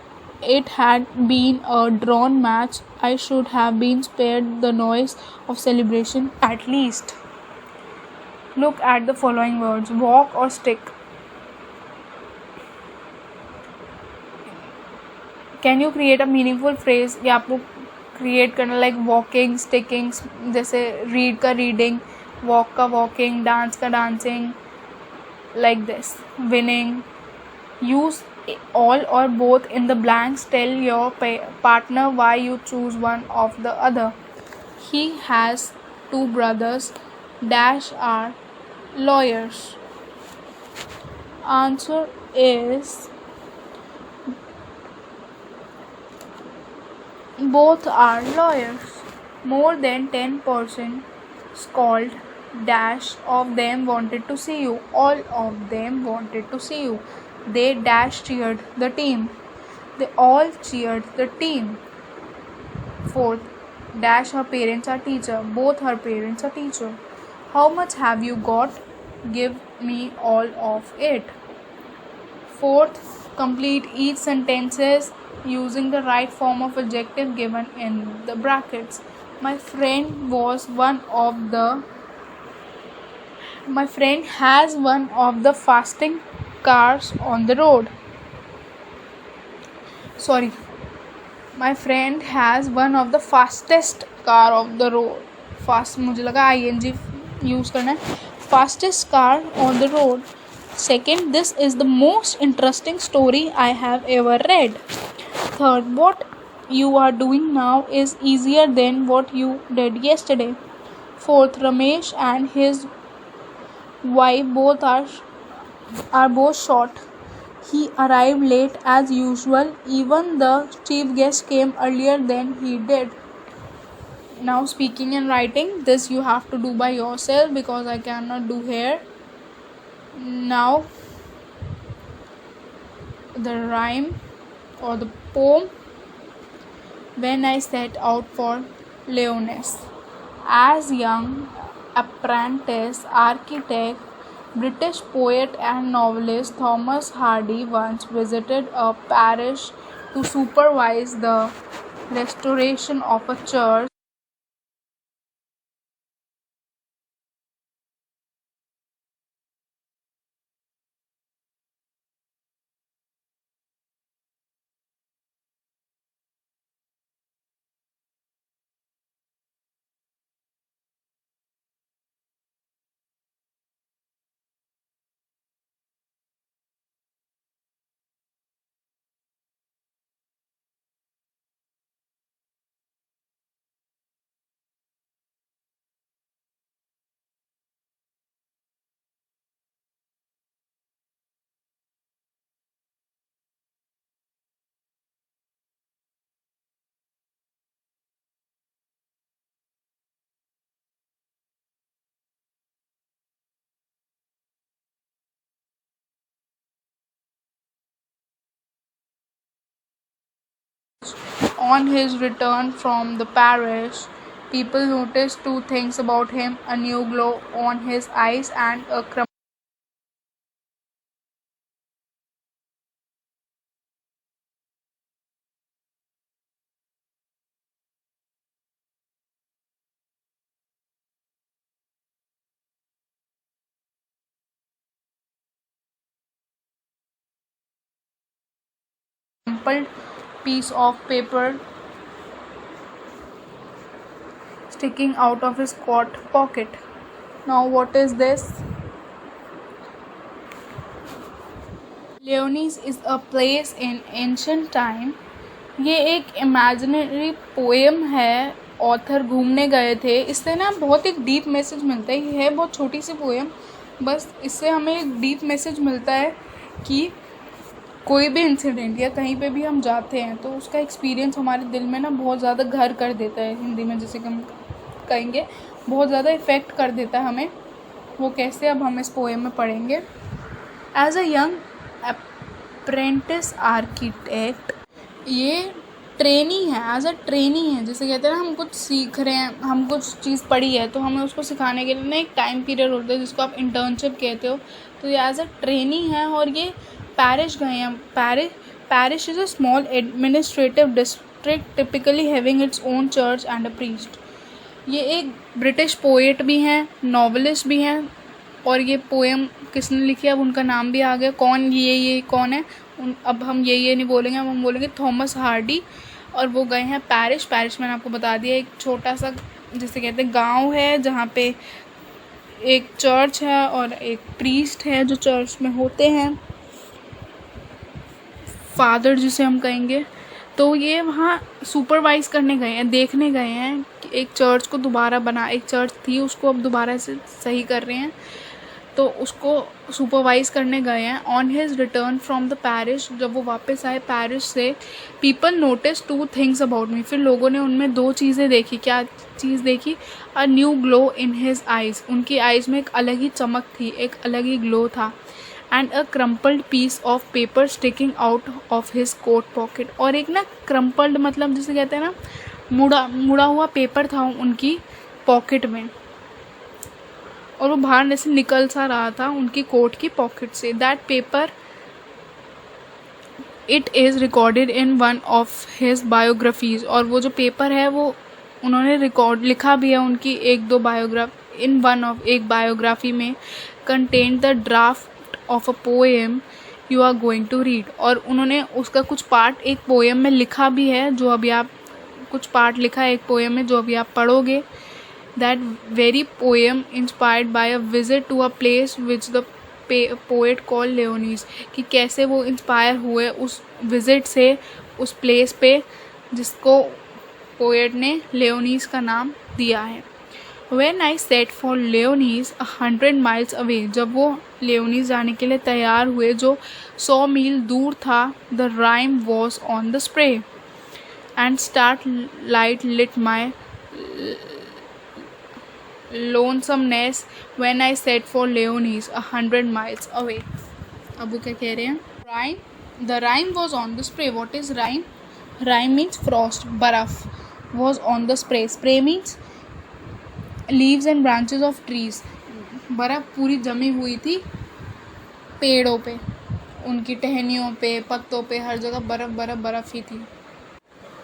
it had been a drawn match. I should have been spared the noise of celebration at least. Look at the following words: walk or stick. Can you create a meaningful phrase? या आपको create करना like walking sticking, जैसे read का reading, walk का walking, dance का dancing, like this. Winning. Use all or both in the blanks. Tell your partner why you choose one of the other. He has two brothers dash are lawyers. Answer is both are lawyers. More than 10% called dash of them wanted to see you. All of them wanted to see you. They dash cheered the team. They all cheered the team. Fourth, dash her parents are teacher. Both her parents are teacher. How much have you got? Give me all of it. Fourth, complete each sentences using the right form of adjective given in the brackets. My friend has one of the fastest cars on the road. Sorry. My friend has one of the fastest car of the road. Fast मुझे लगा ing use करना है. Fastest car on the road. Second, this is the most interesting story I have ever read. Third, what you are doing now is easier than what you did yesterday. Fourth, Ramesh and his wife are both short. He arrived late as usual. Even the chief guest came earlier than he did. Now speaking and writing, this you have to do by yourself because I cannot do here. Now the rhyme or the poem. When I set out for Lyonesse as young apprentice architect, British poet and novelist Thomas Hardy once visited a parish to supervise the restoration of a church. On his return from the parish, people noticed two things about him: a new glow on his eyes and a crumpled piece of paper sticking out of his coat pocket. Now, what is this? Lyonesse is a place in ancient time. ये एक imaginary poem है. Author घूमने गए थे. इससे ना बहुत एक डीप मैसेज मिलता है. ये है बहुत छोटी सी पोएम, बस इससे हमें एक डीप मैसेज मिलता है कि कोई भी इंसिडेंट या कहीं पे भी हम जाते हैं तो उसका एक्सपीरियंस हमारे दिल में ना बहुत ज़्यादा घर कर देता है. हिंदी में जैसे कि हम कहेंगे बहुत ज़्यादा इफ़ेक्ट कर देता है हमें. वो कैसे, अब हम इस पोएम में पढ़ेंगे. As a young apprentice architect, ये ट्रेनी है. एज अ ट्रेनी है, जैसे कहते हैं ना हम कुछ सीख रहे हैं, हम कुछ चीज़ पढ़ी है तो हमें उसको सिखाने के लिए ना एक टाइम पीरियड होता है जिसको आप इंटर्नशिप कहते हो. तो ये एज अ ट्रेनी है और ये पैरिश गए हैं. Parish is a small administrative district typically having its own church and a priest. ये एक ब्रिटिश पोएट भी हैं, नॉवेलिस्ट भी हैं. और ये पोएम किसने लिखी है, अब उनका नाम भी आ गया. कौन ये कौन है, अब हम ये नहीं बोलेंगे, अब हम बोलेंगे थॉमस हार्डी. और वो गए हैं पैरिश. पैरिश मैंने आपको बता दिया, एक छोटा सा जिसे कहते हैं गांव है जहाँ पे एक चर्च है और एक प्रीस्ट है जो चर्च में होते हैं, फादर जिसे हम कहेंगे. तो ये वहाँ सुपरवाइज करने गए हैं, देखने गए हैं कि एक चर्च को दोबारा एक चर्च थी उसको अब दोबारा से सही कर रहे हैं, तो उसको सुपरवाइज करने गए हैं. On his return from the parish, जब वो वापस आए पैरिश से, people notice two things about me. फिर लोगों ने उनमें दो चीज़ें देखी. क्या चीज़ देखी? A new glow in his eyes. उनकी आइज़ में एक अलग ही चमक थी, एक अलग ही ग्लो था. And a crumpled piece of paper sticking out of his coat pocket. और एक ना क्रम्पल्ड मतलब जिसे कहते हैं ना मुड़ा हुआ पेपर था उनकी पॉकेट में, और वो बाहर से निकल सा रहा था उनकी कोट की पॉकेट से. That paper it is recorded in one of his biographies. और वो जो पेपर है वो उन्होंने लिखा भी है उनकी एक बायोग्राफी में. Contain the draft of a poem you are going to read. और उन्होंने उसका कुछ पार्ट एक पोएम में लिखा भी है, जो अभी आप कुछ पार्ट लिखा है एक पोएम में जो अभी आप पढ़ोगे. That very poem inspired by a visit to a place which the poet called Leonis. कि कैसे वो इंस्पायर हुए उस विजिट से उस प्लेस पे जिसको पोएट ने लेओनीस का नाम दिया है. When I set for Leonis 100 miles away, जब वो लेओनीस जाने के लिए तैयार हुए जो 100 मील दूर था, the rhyme was on the spray and starlight lit my lonesomeness when I set for Leonis 100 miles away. अब वो क्या कह रहे हैं? Rhyme. The rhyme was on the spray. What is rhyme? Rhyme means frost, बर्फ. Was on the spray. Spray means leaves and branches of trees. बर्फ पूरी जमी हुई थी पेड़ों पे, उनकी टहनियों पे, पत्तों पे, हर जगह बर्फ बर्फ बर्फ ही थी.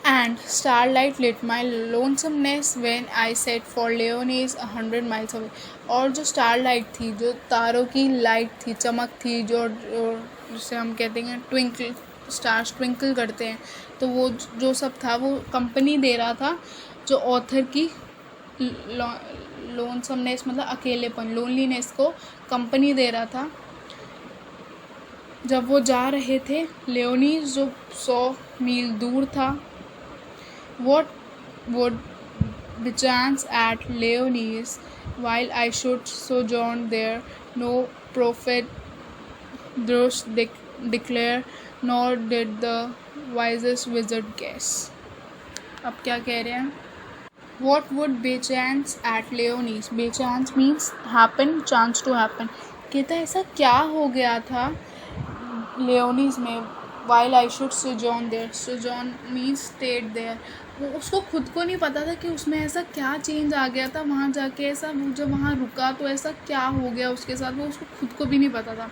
And starlight lit my lonesomeness when I set for Leonis 100 miles away. और जो starlight थी, जो तारों की लाइट थी, चमक थी, जो जिसे हम कहते हैं ट्विंकल, स्टार्स ट्विंकल करते हैं, तो वो जो सब था वो कंपनी दे रहा था जो ऑथर की लोनसमनेस मतलब अकेलेपन, लोनलीनेस को कंपनी दे रहा था जब वो जा रहे थे. लेओनीस जो 100 मील दूर था. What would bechance at Leonis while I should sojourn there? No prophet durst declare, nor did the wisest wizard guess. अब क्या कह रहे हैं? What would bechance at Leonis? Bechance means happen, chance to happen. कहता है ऐसा क्या हो गया था लेओनीस में. While I should sojourn there. Sojourn means stayed there. वो उसको खुद को नहीं पता था कि उसमें ऐसा क्या चेंज आ गया था वहाँ जाके. ऐसा वो जब वहाँ रुका तो ऐसा क्या हो गया उसके साथ, वो उसको खुद को भी नहीं पता था.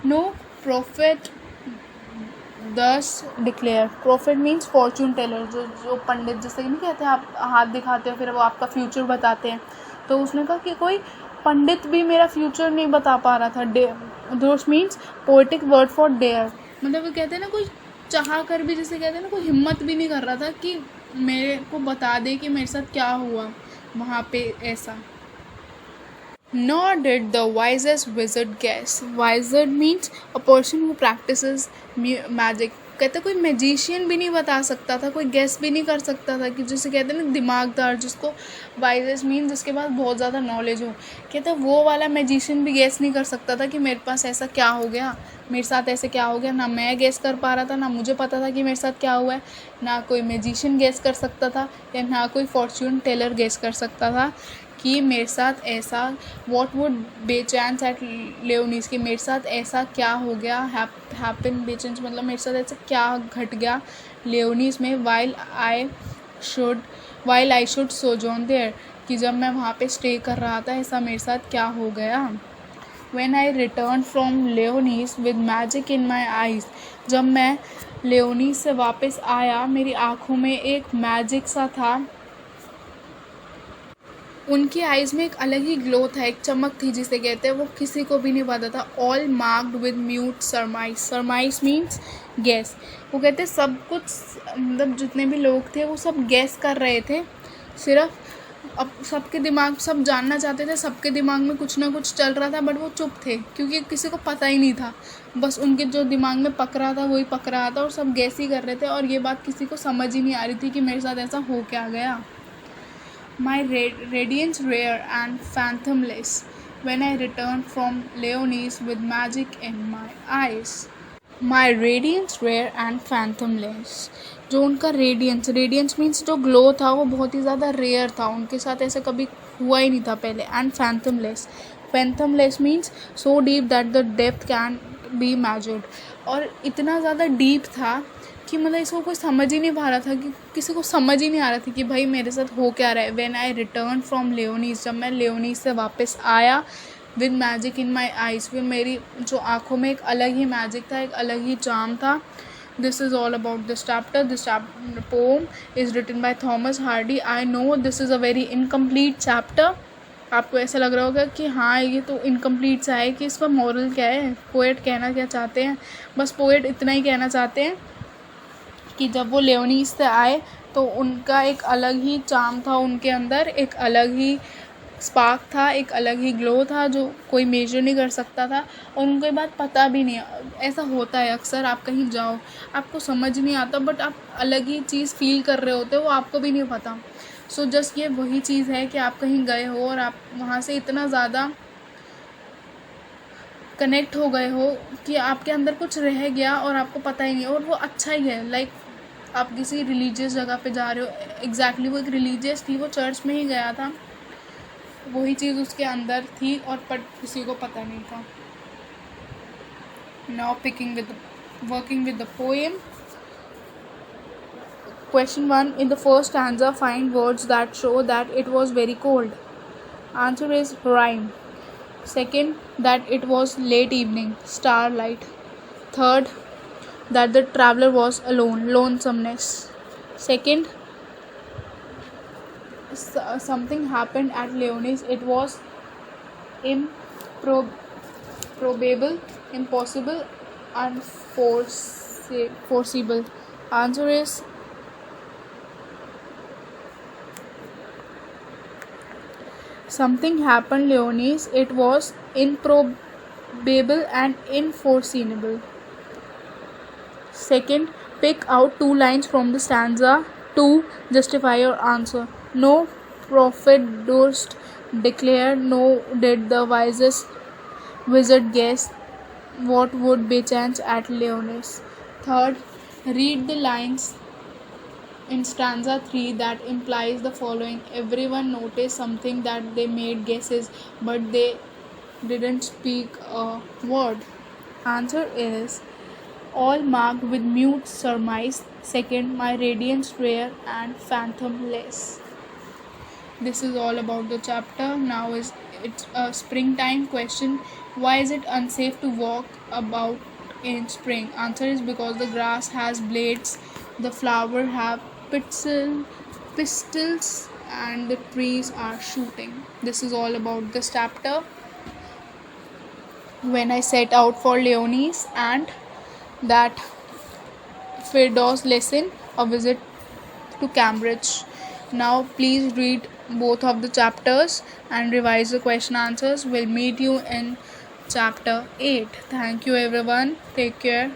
No prophet thus declare. Prophet means fortune teller, जो पंडित जैसे नहीं कहते आप हाथ दिखाते हो फिर वो आपका फ्यूचर बताते हैं. तो उसने कहा कि कोई पंडित भी मेरा फ्यूचर नहीं बता पा रहा था. Dost means poetic word for dare. मतलब वो कहते हैं ना, कोई चाह कर भी, जैसे कहते हैं ना, कोई हिम्मत भी नहीं कर रहा था कि मेरे को बता दे कि मेरे साथ क्या हुआ वहाँ पे ऐसा. Nor did the wisest wizard guess. Wizard means a person who practices magic. कहते कोई मैजिशियन भी नहीं बता सकता था, कोई गेस भी नहीं कर सकता था कि जिसे कहते हैं ना दिमागदार, जिसको वाइजेस्ट मीन जिसके पास बहुत ज़्यादा नॉलेज हो. कहते वो वाला मैजिशियन भी गेस नहीं कर सकता था कि मेरे पास ऐसा क्या हो गया, मेरे साथ ऐसे क्या हो गया. ना मैं गेस कर पा रहा था, ना मुझे पता था कि मेरे साथ क्या हुआ है. ना कोई मैजिशियन गेस कर सकता था या ना कोई फॉर्च्यून टेलर गेस कर सकता था कि मेरे साथ ऐसा. वॉट वुड बेचांस एट लेओनीस, कि मेरे साथ ऐसा क्या हो गया. हैपन बेचांस मतलब मेरे साथ ऐसा क्या घट गया लेओनीस में. वाइल आई शुड सोजॉर्न देयर, कि जब मैं वहाँ पे स्टे कर रहा था ऐसा मेरे साथ क्या हो गया. When I return from Lyonnesse with magic in my eyes, जब मैं लेओनीस से वापस आया मेरी आँखों में एक मैजिक सा था. उनकी आइज़ में एक अलग ही ग्लो था, एक चमक थी जिसे कहते हैं, वो किसी को भी नहीं पता था. All marked with mute सरमाइज. सरमाइज means gas. वो कहते हैं सब कुछ, मतलब जितने भी लोग थे वो सब गैस कर रहे थे. सिर्फ अब सबके दिमाग, सब जानना चाहते थे, सबके दिमाग में कुछ ना कुछ चल रहा था, बट वो चुप थे क्योंकि किसी को पता ही नहीं था. बस उनके जो दिमाग में पक रहा था वही पक रहा था और सब गैस ही कर रहे थे. और ये बात किसी को समझ ही नहीं आ रही थी कि मेरे साथ ऐसा हो क्या गया. My radiance rare and phantomless when I returned from Leonis with magic in my eyes. My radiance rare and phantomless. जो उनका रेडियंस मीन्स जो ग्लो था वो बहुत ही ज़्यादा रेयर था, उनके साथ ऐसा कभी हुआ ही नहीं था पहले. And fathomless means so deep that the depth can be measured. और इतना ज़्यादा डीप था कि मतलब इसको कोई समझ ही नहीं पा रहा था, कि किसी को समझ ही नहीं आ रहा था कि भाई मेरे साथ हो क्या रहा है. व्हेन आई रिटर्न फ्रॉम लेओनीस, जब मैं लेओनीस से वापस आया with magic in my eyes, फिर मेरी जो आँखों में एक अलग ही मैजिक था, एक अलग ही चार्म था. This is all about this chapter. This poem is written by Thomas Hardy. I know this is a very incomplete chapter आपको ऐसा लग रहा होगा कि हाँ ये तो इनकम्प्लीट सा है, कि इसका मॉरल क्या है, पोएट कहना क्या चाहते हैं। बस पोएट इतना ही कहना चाहते हैं कि जब वो लियोनीज से आए तो उनका एक अलग ही चार्म था, उनके अंदर एक अलग ही स्पार्क था, एक अलग ही ग्लो था जो कोई मेजर नहीं कर सकता था, और उनको ये बात पता भी नहीं। ऐसा होता है अक्सर, आप कहीं जाओ आपको समझ नहीं आता, बट आप अलग ही चीज़ फील कर रहे होते हो, वो आपको भी नहीं पता। सो जस्ट ये वही चीज़ है कि आप कहीं गए हो और आप वहाँ से इतना ज़्यादा कनेक्ट हो गए हो कि आपके अंदर कुछ रह गया और आपको पता ही नहीं, और वो अच्छा ही है। लाइक आप किसी रिलीजियस जगह पे जा रहे हो, एग्जैक्टली वो एक रिलीजियस थी, वो चर्च में ही गया था, वही चीज़ उसके अंदर थी और पर किसी को पता नहीं था। Now working with the poem. Question 1. In the first stanza, find words that show that it was very cold. Answer is rhyme. Second, that it was late evening, starlight. Third, that the traveler was alone, lonesomeness. Second, something happened at Leonis. It was improbable, impossible, unforeseeable. Answer is something happened Leonis. It was improbable and unforeseeable. Second, pick out 2 lines from the stanza to justify your answer. No prophet durst declare, no did the wisest wizard guess what would bechance at Leonis. Third, read the lines in stanza 3 that implies the following: everyone noticed something, that they made guesses but they didn't speak a word. Answer is all marked with mute surmise. Second, my radiance rare and phantomless. This is all about the chapter. Now it's a springtime question. Why is it unsafe to walk about in spring? Answer is because the grass has blades, the flower have pistils, and the trees are shooting. This is all about this chapter. When I set out for Leonis and that Firdaus lesson, a visit to Cambridge. Now please read both of the chapters and revise the question answers. We'll meet you in chapter 8. Thank you everyone. Take care.